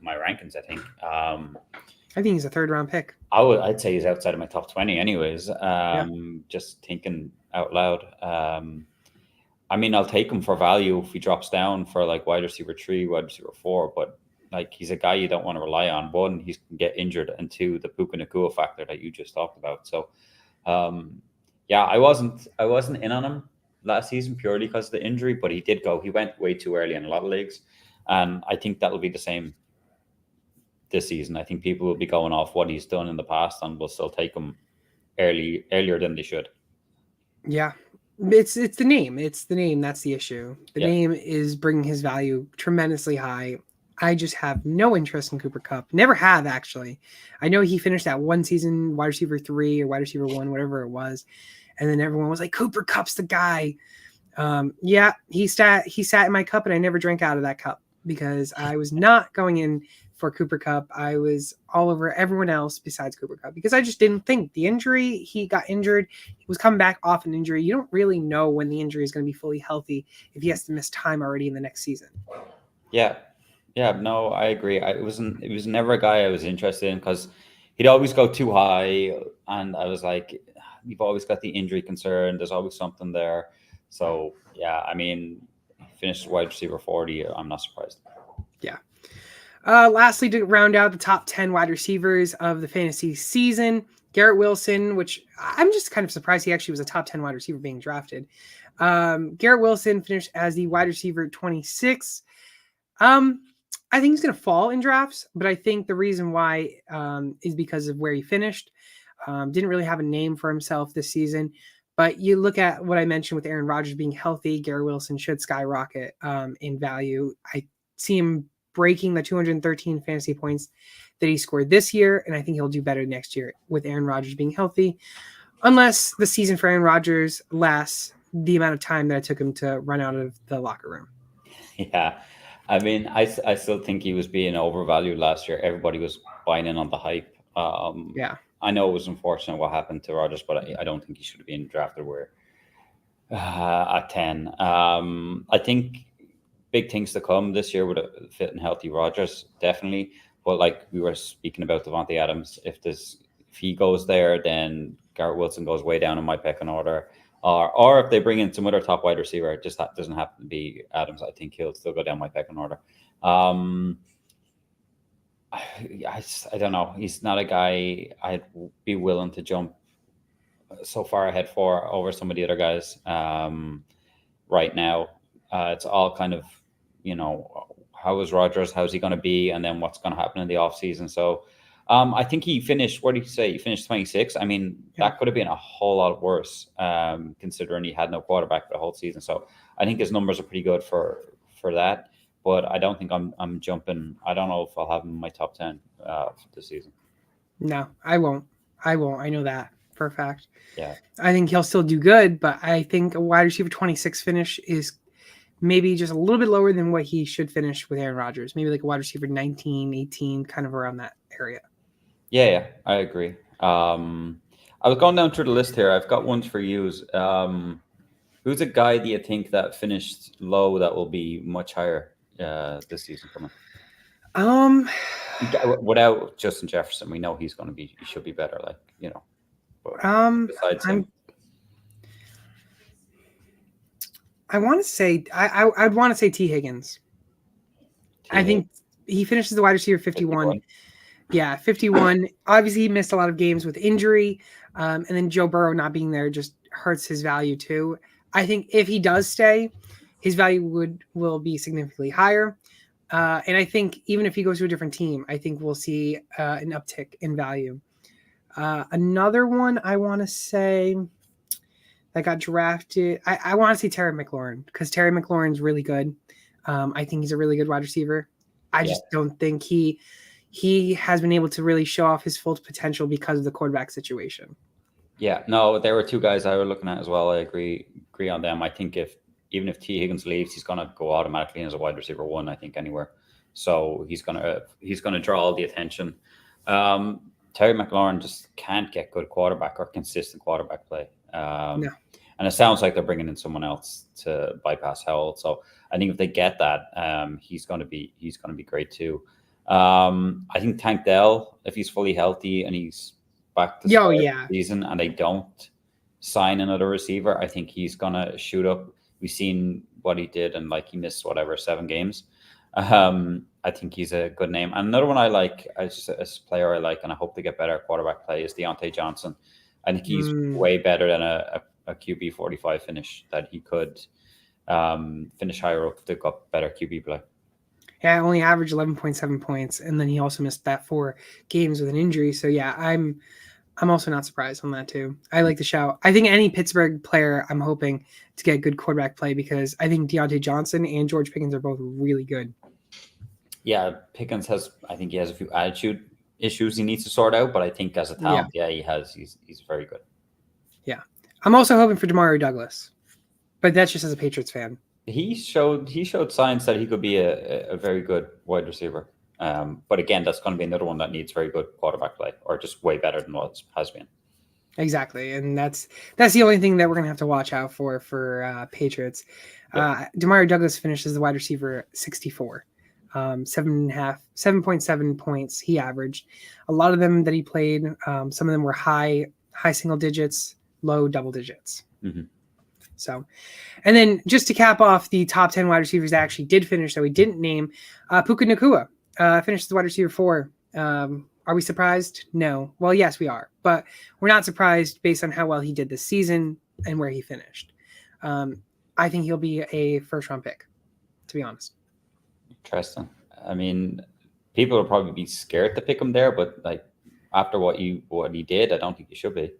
rankings, I think. I think he's a 3rd round pick. I'd say he's outside of my top 20 anyways. Just thinking out loud. I mean, I'll take him for value if he drops down for wide receiver 3, wide receiver 4, but he's a guy you don't want to rely on. 1, he can get injured, and 2, the Puka Nacua factor that you just talked about. So, I wasn't in on him last season purely because of the injury, but he went way too early in a lot of leagues, and I think that'll be the same this season. I think people will be going off what he's done in the past and will still take him earlier than they should. Yeah. It's the name. It's the name. That's the issue. The name is bringing his value tremendously high. I just have no interest in Cooper Kupp. Never have, actually. I know he finished that one season wide receiver 3 or wide receiver 1, whatever it was. And then everyone was like, Cooper Kupp's the guy. He sat in my cup, and I never drank out of that cup because I was not going in for Cooper Kupp. I was all over everyone else besides Cooper Kupp because I just didn't think the injury, he got injured. He was coming back off an injury. You don't really know when the injury is going to be fully healthy if he has to miss time already in the next season. Yeah, no, I agree. It was never a guy I was interested in because he'd always go too high, and I was like, you've always got the injury concern. There's always something there. So yeah, I mean, he finished wide receiver 40. I'm not surprised. Yeah. Lastly, to round out the top 10 wide receivers of the fantasy season, Garrett Wilson, which I'm just kind of surprised he actually was a top 10 wide receiver being drafted. Garrett Wilson finished as the wide receiver 26. I think he's going to fall in drafts, but I think the reason why is because of where he finished. Didn't really have a name for himself this season. But you look at what I mentioned with Aaron Rodgers being healthy, Garrett Wilson should skyrocket in value. I see him breaking the 213 fantasy points that he scored this year, and I think he'll do better next year with Aaron Rodgers being healthy, unless the season for Aaron Rodgers lasts the amount of time that it took him to run out of the locker room. Yeah, I mean, I still think he was being overvalued last year. Everybody was buying in on the hype. I know it was unfortunate what happened to Rodgers, but I don't think he should have been drafted where at 10. I think big things to come this year with a fit and healthy Rodgers, definitely. But like we were speaking about Devontae Adams, if he goes there, then Garrett Wilson goes way down in my pecking order. Or if they bring in some other top wide receiver, it just doesn't happen to be Adams. I think he'll still go down my pecking order. I don't know. He's not a guy I'd be willing to jump so far ahead for over some of the other guys right now. It's all kind of, how is Rodgers? How's he going to be? And then what's going to happen in the offseason? So I think he finished, what did you say? He finished 26. I mean, that could have been a whole lot worse considering he had no quarterback for the whole season. So I think his numbers are pretty good for that. But I don't think I'm jumping. I don't know if I'll have him in my top 10 for this season. No, I won't. I know that for a fact. Yeah. I think he'll still do good, but I think a wide receiver 26 finish is maybe just a little bit lower than what he should finish with Aaron Rodgers. Maybe like a wide receiver 19, 18, kind of around that area. Yeah, I agree. I was going down through the list here. I've got ones for you. Who's a guy do you think that finished low that will be much higher this season coming? Without Justin Jefferson, we know he should be better. Besides him, I want to say I'd want to say T. Higgins. I think he finishes the wide receiver 51. Yeah, 51. Obviously, he missed a lot of games with injury, and then Joe Burrow not being there just hurts his value too. I think if he does stay, his value will be significantly higher. And I think even if he goes to a different team, I think we'll see an uptick in value. Another one I want to say that got drafted, I want to see Terry McLaurin because Terry McLaurin's really good. I think he's a really good wide receiver. I just don't think he has been able to really show off his full potential because of the quarterback situation. Yeah, no, there were two guys I were looking at as well. I agree on them. I think even if T. Higgins leaves, he's going to go automatically as a wide receiver 1, I think, anywhere. So he's going to draw all the attention. Terry McLaurin just can't get good quarterback or consistent quarterback play. No. And it sounds like they're bringing in someone else to bypass Howell. So I think if they get that, he's going to be great too. I think Tank Dell, if he's fully healthy and he's back to the season and they don't sign another receiver, I think he's going to shoot up. We've seen what he did and he missed 7 games. I think he's a good name. And another one I like, as a player I like, and I hope to get better at quarterback play, is Deontay Johnson. I think he's way better than a QB 45 finish, that he could finish higher up to got better QB play. Yeah, only averaged 11.7 points, and then he also missed that 4 games with an injury. So yeah, I'm also not surprised on that too. I like the shout. I think any Pittsburgh player, I'm hoping to get good quarterback play because I think Deontay Johnson and George Pickens are both really good. Yeah, Pickens I think he has a few attitude issues he needs to sort out, but I think as a talent, he's very good. Yeah. I'm also hoping for Demario Douglas, but that's just as a Patriots fan. He showed signs that he could be a very good wide receiver. But again, that's going to be another one that needs very good quarterback play, or just way better than what has been. Exactly, and that's the only thing that we're going to have to watch out for Patriots. Demario Douglas finishes the wide receiver 64. 7.7 points he averaged. A lot of them that he played, some of them were high single digits, low double digits. Mm-hmm. So, and then just to cap off the top 10 wide receivers that actually did finish that we didn't name, Puka Nacua finished the wide receiver 4. Are we surprised? No. Well, yes, we are, but we're not surprised based on how well he did this season and where he finished. I think he'll be a first-round pick, to be honest. Interesting. I mean, people will probably be scared to pick him there, but after what he did, I don't think he should be.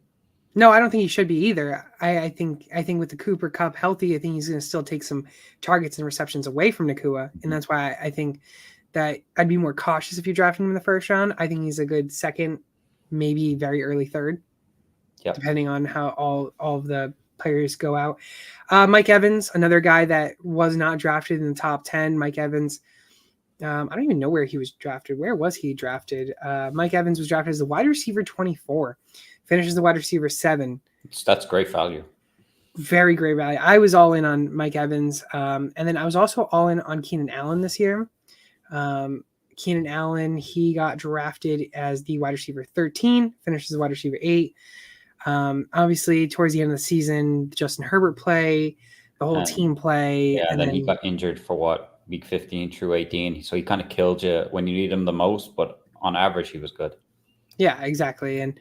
No, I don't think he should be either. I think with the Cooper Kupp healthy, I think he's going to still take some targets and receptions away from Nacua, and that's why I think that I'd be more cautious if you draft him in the first round. I think he's a good second, maybe very early third, depending on how all of the players go out. Mike Evans, another guy that was not drafted in the top 10. Mike Evans, I don't even know where he was drafted. Where was he drafted? Mike Evans was drafted as the wide receiver 24. Finishes the wide receiver 7. That's great value. Very great value. I was all in on Mike Evans. And then I was also all in on Keenan Allen this year. Keenan Allen, he got drafted as the wide receiver 13, finished as a wide receiver 8. Obviously, towards the end of the season, Justin Herbert play, the whole And team play, yeah, and and then he then got injured for what, week 15 through 18. So he kind of killed you when you need him the most, but on average, he was good. yeah, exactly. And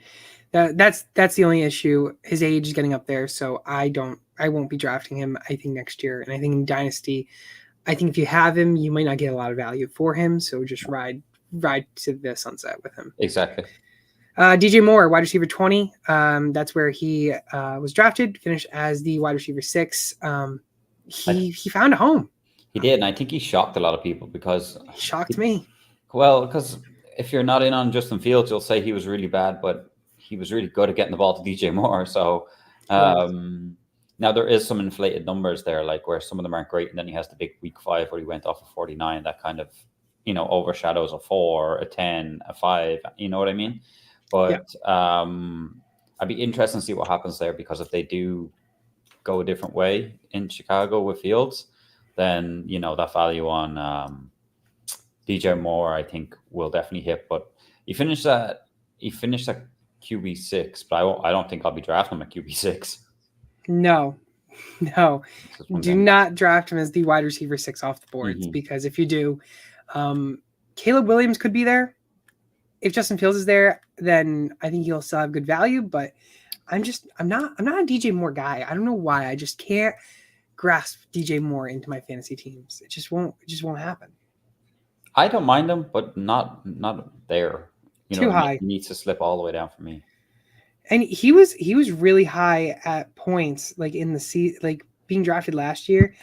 that's the only issue. His age is getting up there, so I won't be drafting him. I think next year, and I think in Dynasty, I think if you have him, you might not get a lot of value for him. So just ride to the sunset with him. Exactly. DJ Moore, wide receiver 20. That's where he was drafted. Finished as the wide receiver 6. He found a home. He did, and I think he shocked a lot of people because He shocked me. Well, because if you're not in on Justin Fields, you'll say he was really bad, but he was really good at getting the ball to DJ Moore. So now there is some inflated numbers there, like where some of them aren't great, and then he has the big week 5 where he went off of 49. That kind of overshadows a 4, a 10, a 5. You know what I mean? But I'd be interested to see what happens there, because if they do go a different way in Chicago with Fields, then that value on DJ Moore, I think, will definitely hit. But he finished at QB6, but I don't think I'll be drafting him at QB6. No. Do not draft him as the wide receiver 6 off the boards, because if you do, Caleb Williams could be there. If Justin Fields is there, then I think he'll still have good value. But I'm not a DJ Moore guy. I don't know why. I just can't grasp DJ Moore into my fantasy teams. It just won't happen. I don't mind him, but not there. Too high. He needs to slip all the way down for me. And he was really high at points, like in the season, like being drafted last year.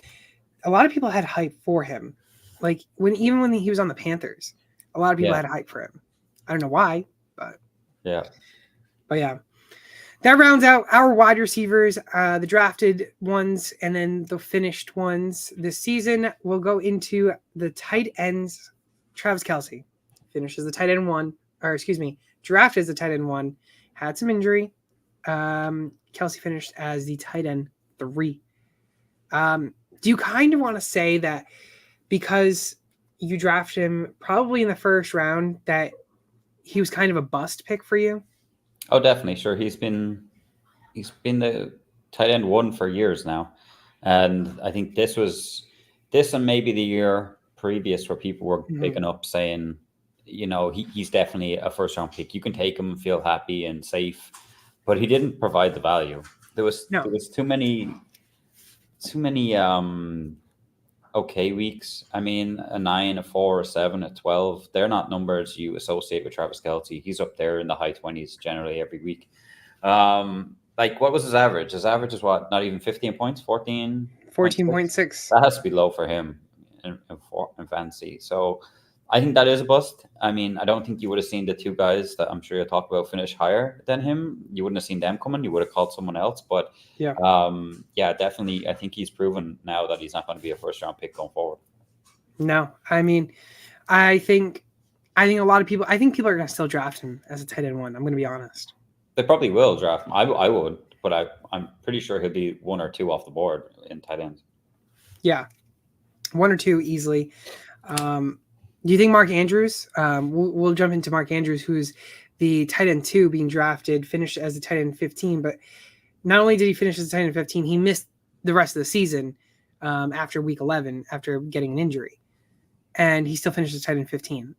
A lot of people had hype for him. Like when he was on the Panthers, a lot of people had hype for him. I don't know why, but yeah. That rounds out our wide receivers, the drafted ones, and then the finished ones this season. We'll go into the tight ends. Travis Kelce finishes the tight end 1, or excuse me, drafted as the tight end 1, had some injury. Kelce finished as the tight end 3. Do you kind of want to say that because you draft him probably in the first round that he was kind of a bust pick for you? Oh, definitely. Sure. He's been the tight end 1 for years now. And I think this and maybe the year previous where people were picking up saying, he's definitely a first round pick. You can take him and feel happy and safe, but he didn't provide the value. There was too many okay weeks. I mean, a 9, a 4, a 7, a 12. They're not numbers you associate with Travis Kelce. He's up there in the high 20s generally every week. Like, what was his average? His average is what? Not even 15 points? 14? 14.6. That has to be low for him in fantasy. So I think that is a bust. I mean, I don't think you would have seen the 2 guys that I'm sure you'll talk about finish higher than him. You wouldn't have seen them coming. You would have called someone else. But definitely, I think he's proven now that he's not going to be a first-round pick going forward. No, I mean, I think a lot of people. I think people are going to still draft him as a tight end 1. I'm going to be honest. They probably will draft him. I would, but I'm pretty sure he'll be 1 or 2 off the board in tight ends. Yeah, 1 or 2 easily. Do you think Mark Andrews? We'll jump into Mark Andrews, who's the tight end 2 being drafted, finished as the tight end 15. But not only did he finish as the tight end 15, he missed the rest of the season after week 11 after getting an injury, and he still finished as tight end 15.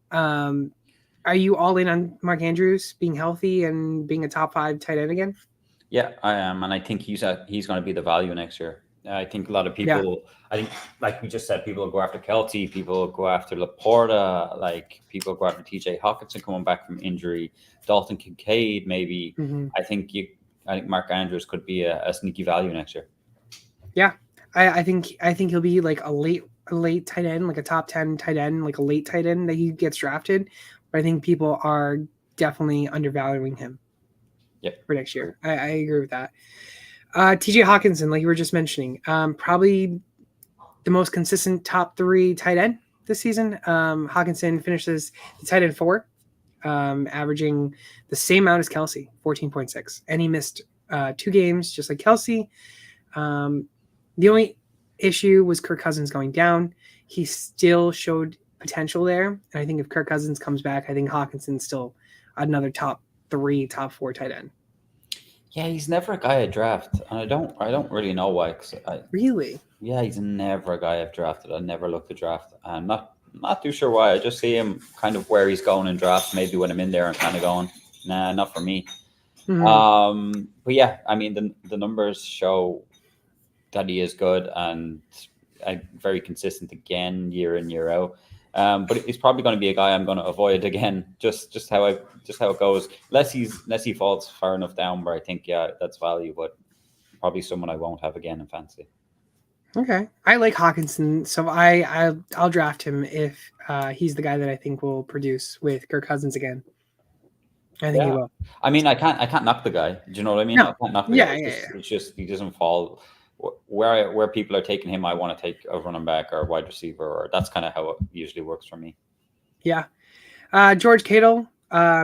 Are you all in on Mark Andrews being healthy and being a top 5 tight end again? Yeah, I am, and I think he's going to be the value next year. I think a lot of people, I think, like we just said, people will go after Kelce, people will go after Laporta, like people go after TJ Hawkinson coming back from injury, Dalton Kincaid, maybe. I think Mark Andrews could be a sneaky value next year. Yeah, I think he'll be like a late tight end, like a top 10 tight end, like a late tight end that he gets drafted. But I think people are definitely undervaluing him. For next year. I agree with that. TJ Hawkinson, like you were just mentioning, probably the most consistent top 3 tight end this season. Hawkinson finishes the tight end 4, averaging the same amount as Kelce, 14.6. And he missed 2 games, just like Kelce. The only issue was Kirk Cousins going down. He still showed potential there. And I think if Kirk Cousins comes back, I think Hawkinson's still another top 3, top 4 tight end. Yeah, he's never a guy I draft, and I don't really know why. Really? Yeah, he's never a guy I've drafted. I never look to draft. I'm not too sure why. I just see him kind of where he's going in drafts. Maybe when I'm in there, I'm kind of going, nah, not for me. But yeah, I mean the numbers show that he is good and very consistent again year in year out. But he's probably going to be a guy I'm going to avoid again. Just how it goes. Unless he falls far enough down where I think that's value, but probably someone I won't have again in fantasy. Okay, I like Hawkinson, so I'll draft him if he's the guy that I think will produce with Kirk Cousins again. I think he will. I mean, I can't knock the guy. Do you know what I mean? No. I can't knock the guy. It's just he doesn't fall where people are taking him. I want to take a running back or a wide receiver, or that's kind of how it usually works for me. Yeah. George Kittle,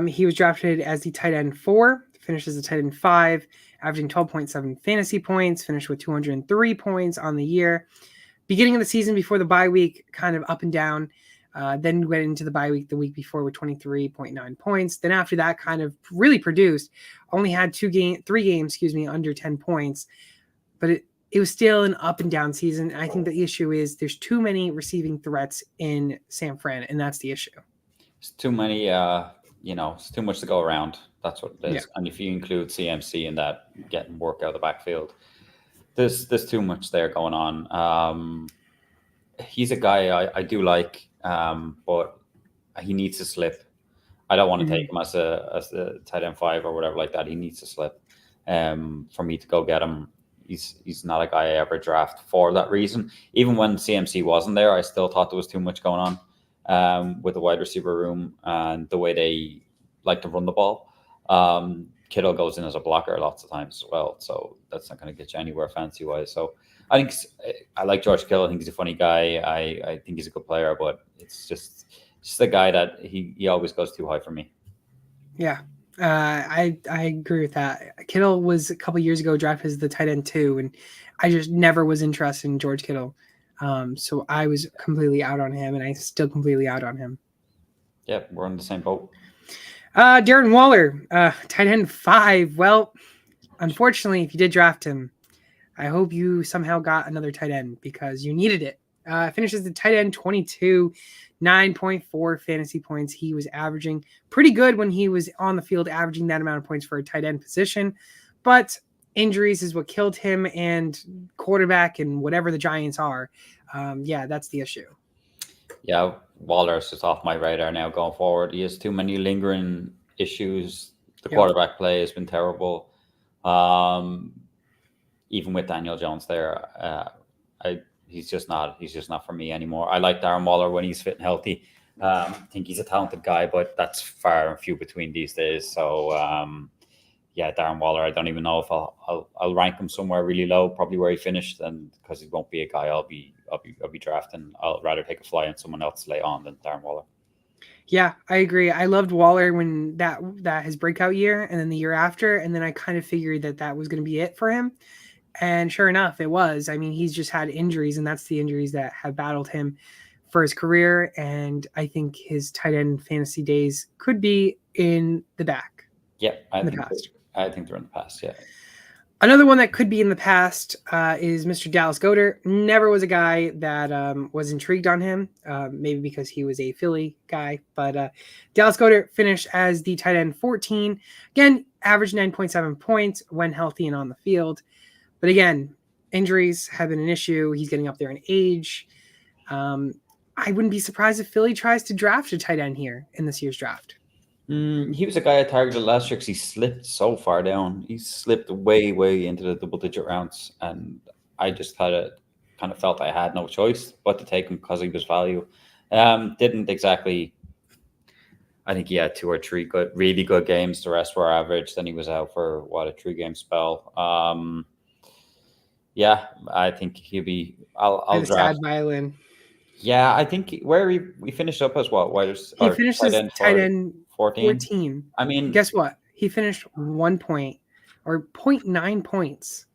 he was drafted as the tight end 4, finished as the tight end 5, averaging 12.7 fantasy points, finished with 203 points on the year. Beginning of the season before the bye week, kind of up and down. Then went into the bye week the week before with 23.9 points. Then after that, kind of really produced. Only had 3 games, under 10 points. But it was still an up and down season. I think the issue is there's too many receiving threats in San Fran, and that's the issue. It's too many, it's too much to go around. That's what it is. Yeah. And if you include CMC in that, getting work out of the backfield, there's too much there going on. He's a guy I do like, but he needs to slip. I don't want to take him as a tight end 5 or whatever like that. He needs to slip for me to go get him. He's not a guy I ever draft for that reason. Even when CMC wasn't there, I still thought there was too much going on with the wide receiver room and the way they like to run the ball. Kittle goes in as a blocker lots of times as well, so that's not going to get you anywhere fancy wise. So I think I like George Kittle. I think he's a funny guy. I think he's a good player, but it's just a guy that he always goes too high for me. Yeah, I agree with that. Kittle was a couple years ago drafted as the tight end 2, and I just never was interested in George Kittle. So I was completely out on him, and I'm still completely out on him. Yeah, we're on the same boat. Darren Waller, tight end 5. Well, unfortunately, if you did draft him, I hope you somehow got another tight end because you needed it. Finishes the tight end 22, 9.4 fantasy points. He was averaging pretty good when he was on the field, averaging that amount of points for a tight end position. But injuries is what killed him, and quarterback and whatever the Giants are. That's the issue. Yeah, Waller's just off my radar now going forward. He has too many lingering issues. The quarterback play has been terrible. Even with Daniel Jones there, he's just not for me anymore. I like Darren Waller when he's fit and healthy. I think he's a talented guy, but that's far and few between these days. So Darren Waller, I don't even know if I'll rank him somewhere really low, probably where he finished, and because he won't be a guy I'll be drafting. I'll rather take a fly on someone else late on than Darren Waller. Yeah, I agree. I loved Waller when that his breakout year, and then the year after, and then I kind of figured that was going to be it for him. And sure enough, it was. I mean, he's just had injuries, and that's the injuries that have battled him for his career. And I think his tight end fantasy days could be in the back. Yeah, in the past. I think they're in the past, yeah. Another one that could be in the past is Mr. Dallas Goedert. Never was a guy that was intrigued on him, maybe because he was a Philly guy. But Dallas Goedert finished as the tight end 14. Again, averaged 9.7 points when healthy and on the field. But again, injuries have been an issue. He's getting up there in age. I wouldn't be surprised if Philly tries to draft a tight end here in this year's draft. He was a guy I targeted last year because he slipped so far down. He slipped way into the double-digit rounds, and I just kind of felt I had no choice but to take him because he was value. Didn't exactly. I think he had 2 or 3 really good games. The rest were average. Then he was out for a 3-game spell. I think he'll be. I'll draft. Sad violin. Yeah, I think we finished up as what? He finished as tight end 14. I mean, guess what? He finished 1 point or 0.9 points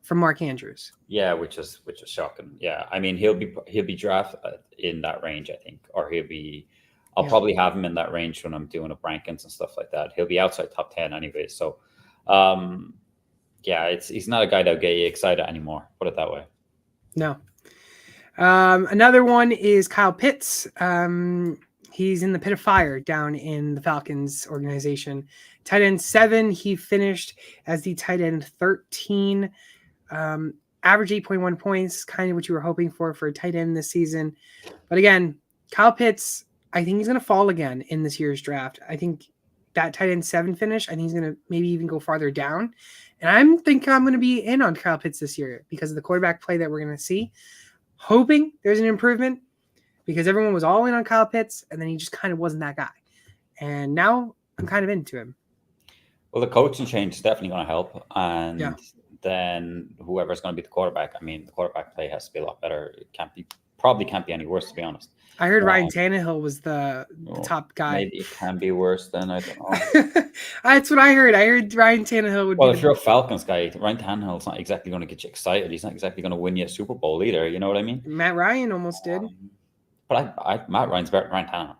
from Mark Andrews. Yeah, which is shocking. Yeah, I mean he'll be drafted in that range, I think, or I'll Yeah. probably have him in that range when I'm doing up rankings and stuff like that. He'll be outside top 10 anyway. So, um, yeah, he's not a guy that'll get you excited anymore. Put it that way. No. Another one is Kyle Pitts. He's in the pit of fire down in the Falcons organization. Tight end 7, he finished as the tight end 13. Average 8.1 points, kind of what you were hoping for a tight end this season. But again, Kyle Pitts, I think he's going to fall again in this year's draft. I think that tight end 7 finish, I think he's going to maybe even go farther down. And I'm going to be in on Kyle Pitts this year because of the quarterback play that we're going to see. Hoping there's an improvement because everyone was all in on Kyle Pitts and then he just kind of wasn't that guy. And now I'm kind of into him. Well, the coaching change is definitely going to help. And Yeah. then whoever's going to be the quarterback, I mean, the quarterback play has to be a lot better. It probably can't be any worse, to be honest. I heard Ryan Tannehill was the top guy. Maybe it can be worse than, I don't know. That's what I heard. I heard Ryan Tannehill would Well, be if you're a Falcons guy, Ryan Tannehill's not exactly going to get you excited. He's not exactly going to win you a Super Bowl either. You know what I mean? Matt Ryan almost did. But Matt Ryan's better than Ryan Tannehill.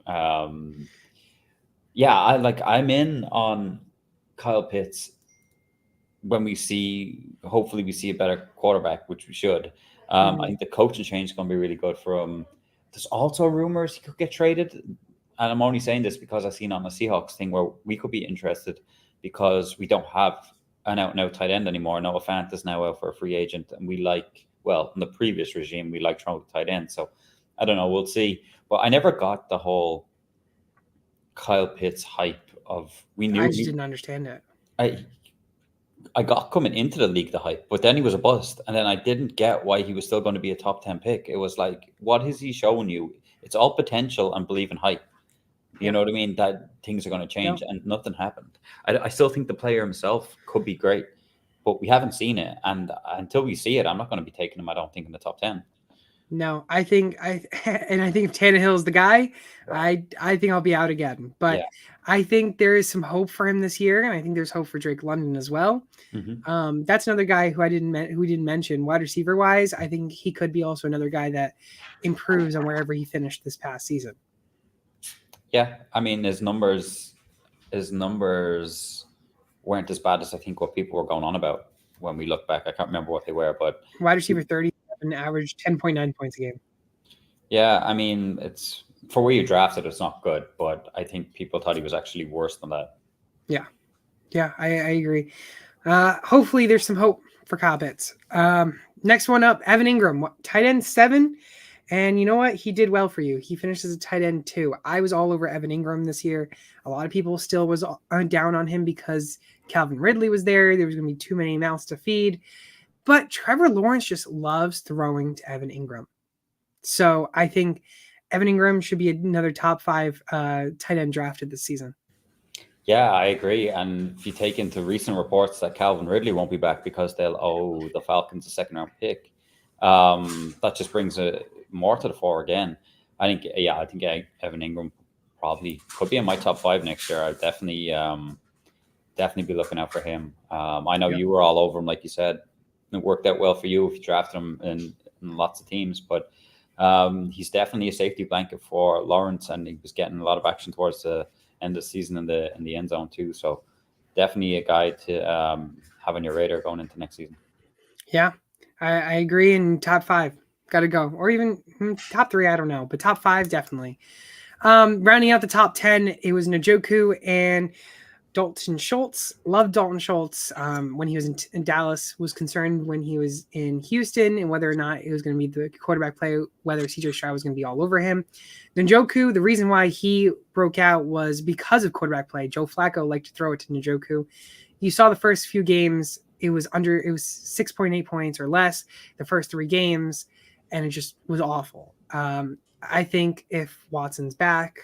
Yeah. Yeah, I'm in on Kyle Pitts when hopefully we see a better quarterback, which we should. I think the coaching change is going to be really good for him. There's also rumors he could get traded. And I'm only saying this because I've seen on the Seahawks thing where we could be interested because we don't have an out-and-out tight end anymore. Noah Fant is now out for a free agent. And in the previous regime, we liked throwing tight end. So I don't know. We'll see. But I never got the whole Kyle Pitts hype of I just didn't understand it. I got coming into the league the hype, but then he was a bust. And then I didn't get why he was still going to be a top 10 pick. It was like, what has he shown you? It's all potential and believe in hype. You know what I mean? That things are going to change and nothing happened. I still think the player himself could be great, but we haven't seen it. And until we see it, I'm not going to be taking him, I don't think, in the top 10. No, I think if Tannehill's the guy, I think I'll be out again. But I think there is some hope for him this year, and I think there's hope for Drake London as well. Mm-hmm. That's another guy who we didn't mention wide receiver wise. I think he could be also another guy that improves on wherever he finished this past season. Yeah, I mean his numbers weren't as bad as I think what people were going on about when we look back. I can't remember what they were, but wide receiver 30. An average 10.9 points a game. Yeah, I mean, it's for where you drafted, it's not good, but I think people thought he was actually worse than that. Yeah, I agree. Hopefully there's some hope for Kyle Pitts. Next one up, Evan Ingram, tight end 7. And you know what? He did well for you. He finished as a tight end 2. I was all over Evan Ingram this year. A lot of people still was down on him because Calvin Ridley was there. There was going to be too many mouths to feed. But Trevor Lawrence just loves throwing to Evan Ingram. So I think Evan Ingram should be another top 5 tight end drafted this season. Yeah, I agree. And if you take into recent reports that Calvin Ridley won't be back because they'll owe the Falcons a second-round pick, that just brings more to the fore again. I think Evan Ingram probably could be in my top 5 next year. I'd definitely be looking out for him. I know you were all over him, like you said. It worked out well for you if you drafted him in lots of teams, but he's definitely a safety blanket for Lawrence, and he was getting a lot of action towards the end of the season in the end zone too. So definitely a guy to have on your radar going into next season. Yeah, I agree. In top 5, got to go, or even top 3. I don't know, but top 5 definitely. Rounding out the top 10, it was Njoku and Dalton Schultz. Loved Dalton Schultz when he was in Dallas. Was concerned when he was in Houston and whether or not it was going to be the quarterback play, whether CJ Stroud was going to be all over him. Njoku, the reason why he broke out was because of quarterback play. Joe Flacco liked to throw it to Njoku. You saw the first few games, it was 6.8 points or less the first 3 games, and it just was awful. I think if Watson's back,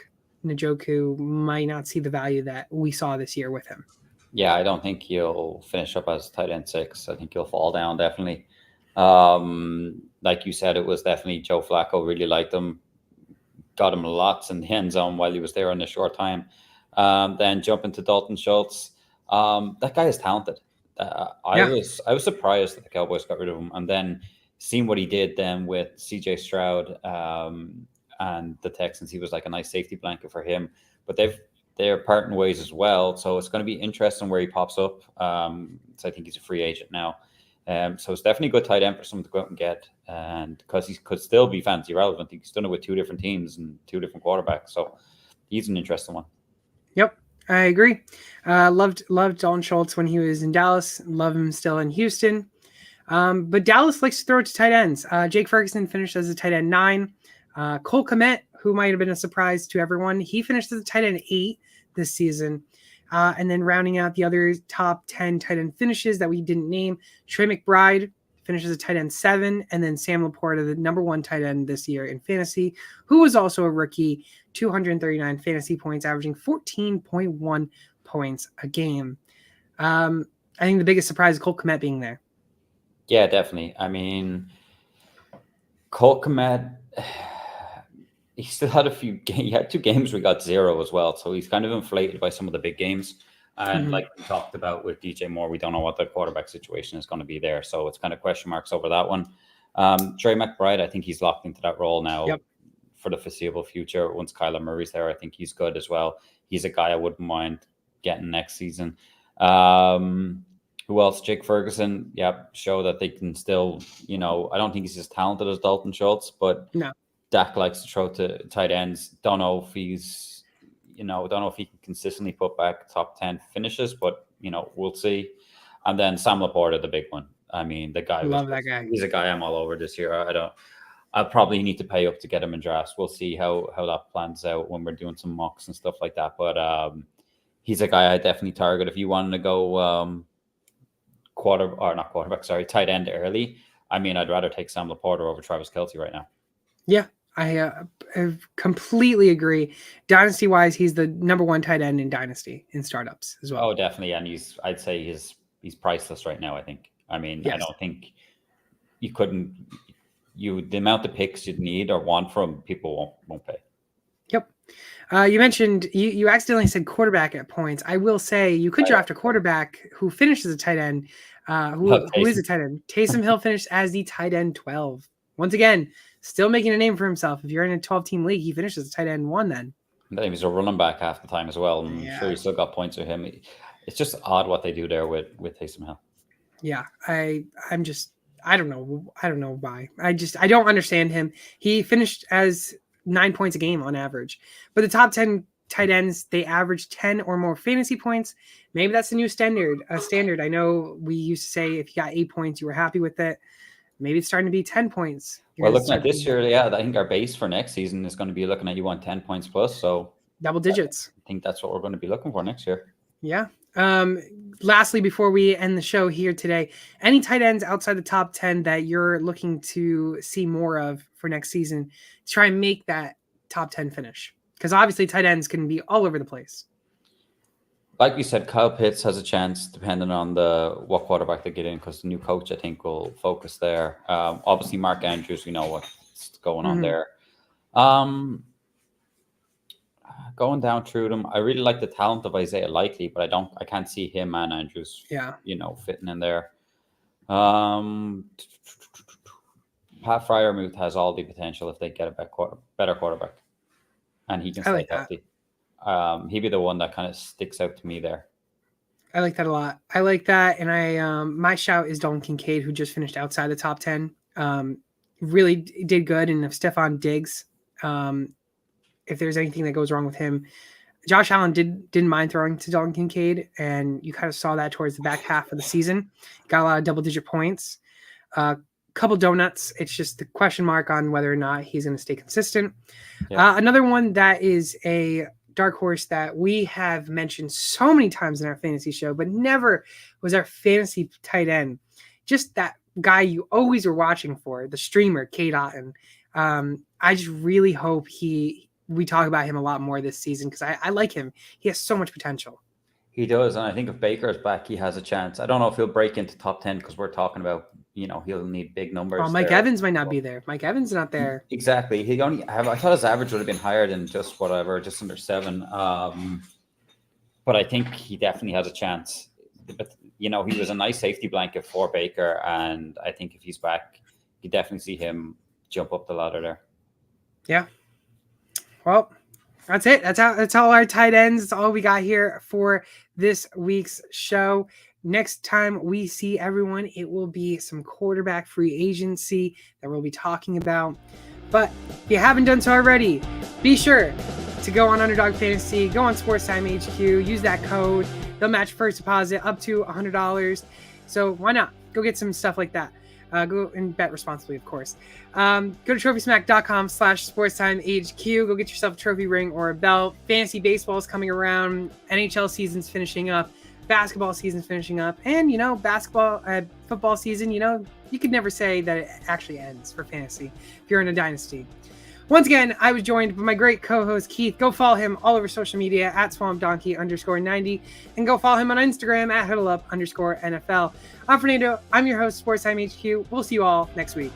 Njoku might not see the value that we saw this year with him. Yeah, I don't think he'll finish up as tight end 6. I think he'll fall down, definitely. Like you said, it was definitely Joe Flacco really liked him. Got him lots in the end zone while he was there in a short time. Then jumping to Dalton Schultz. That guy is talented. I Yeah. was surprised that the Cowboys got rid of him, and then seeing what he did then with C.J. Stroud and the Texans, he was like a nice safety blanket for him. But they're parting ways as well, so it's going to be interesting where he pops up. So I think he's a free agent now. So it's definitely a good tight end for someone to go out and get, and because he could still be fantasy relevant, he's done it with two different teams and two different quarterbacks. So he's an interesting one. Yep, I agree. Loved Dalton Schultz when he was in Dallas. Love him still in Houston. But Dallas likes to throw it to tight ends. Jake Ferguson finished as a tight end 9. Cole Kmet, who might have been a surprise to everyone, he finished as a tight end 8 this season. And then rounding out the other top 10 tight end finishes that we didn't name, Trey McBride finishes a tight end 7, and then Sam Laporta, the number 1 tight end this year in fantasy, who was also a rookie, 239 fantasy points, averaging 14.1 points a game. I think the biggest surprise is Cole Kmet being there. Yeah, definitely. I mean, Cole Kmet, he still had he had 2 games where he got 0 as well. So he's kind of inflated by some of the big games. And like we talked about with DJ Moore, we don't know what the quarterback situation is going to be there. So it's kind of question marks over that one. Trey McBride, I think he's locked into that role now for the foreseeable future. Once Kyler Murray's there, I think he's good as well. He's a guy I wouldn't mind getting next season. Who else? Jake Ferguson, show that they can still, I don't think he's as talented as Dalton Schultz, but Dak likes to throw to tight ends. Don't know if he's, don't know if he can consistently put back top 10 finishes, but, we'll see. And then Sam Laporta, the big one. I mean, the guy. Love that guy. He's a guy I'm all over this year. I'll probably need to pay up to get him in drafts. We'll see how that plans out when we're doing some mocks and stuff like that. But he's a guy I definitely target if you wanted to go tight end early. I mean, I'd rather take Sam Laporta over Travis Kelce right now. Yeah, I completely agree. Dynasty wise, he's the number 1 tight end in Dynasty in startups as well. Oh, definitely, and I'd say he's priceless right now. I think. I mean, yes. I don't think you couldn't. The amount of picks you'd need or want from people won't pay. Yep. You mentioned you accidentally said quarterback at points. I will say you could draft a quarterback who finishes a tight end, who is a tight end. Taysom Hill finished as the tight end 12. Once again, still making a name for himself. If you're in a 12-team league, he finishes as tight end 1 then. He was a running back half the time as well. I'm sure he still got points with him. It's just odd what they do there with Taysom Hill. Yeah, I don't know why. I don't understand him. He finished as 9 points a game on average. But the top 10 tight ends, they average 10 or more fantasy points. Maybe that's the new standard. I know we used to say if you got 8 points, you were happy with it. Maybe it's starting to be 10 points. Well, looking at this year, I think our base for next season is going to be looking at you on 10 points plus. So double digits. I think that's what we're going to be looking for next year. Yeah. Lastly, before we end the show here today, any tight ends outside the top 10 that you're looking to see more of for next season to try and make that top 10 finish? Because obviously tight ends can be all over the place. Like you said, Kyle Pitts has a chance depending on what quarterback they get in, because the new coach, I think, will focus there. Obviously, Mark Andrews, we know what's going on there. Going down through them, I really like the talent of Isaiah Likely, but I can't see him and Andrews, fitting in there. Pat Freiermuth has all the potential if they get a better quarterback, and he can stay healthy. He'd be the one that kind of sticks out to me there. I like that a lot. I like that, and my shout is Dalton Kincaid, who just finished outside the top 10. Really did good, and if Stephon Diggs, if there's anything that goes wrong with him, Josh Allen didn't mind throwing to Dalton Kincaid, and you kind of saw that towards the back half of the season. Got a lot of double-digit points. Couple donuts. It's just the question mark on whether or not he's going to stay consistent. Yeah. Another one that is a dark horse that we have mentioned so many times in our fantasy show, but never was our fantasy tight end. Just that guy you always were watching for, the streamer, Kate Otten. I just really hope we talk about him a lot more this season, because I like him. He has so much potential. He does, and I think if Baker's back, he has a chance. I don't know if he'll break into top 10, because we're talking about, he'll need big numbers. Oh, Mike Evans might not be there. Mike Evans not there. Exactly. I thought his average would have been higher than just under 7. But I think he definitely has a chance. but he was a nice safety blanket for Baker, and I think if he's back, you definitely see him jump up the ladder there. Yeah. Well, that's it. That's all our tight ends. That's all we got here for this week's show. Next time we see everyone, it will be some quarterback free agency that we'll be talking about. But if you haven't done so already, be sure to go on Underdog Fantasy, go on Sports Time HQ, use that code. They'll match first deposit up to $100. So why not? Go get some stuff like that. Go and bet responsibly, of course. Go to TrophySmack.com/SportsTimeHQ. Go get yourself a trophy ring or a belt. Fantasy baseball is coming around. NHL season's finishing up. Basketball season's finishing up. And, football season, you could never say that it actually ends for fantasy if you're in a dynasty. Once again, I was joined by my great co-host, Keith. Go follow him all over social media at SwampDonkey_90. And go follow him on Instagram at HuddleUp_NFL. I'm Fernando. I'm your host, Sports Time HQ. We'll see you all next week.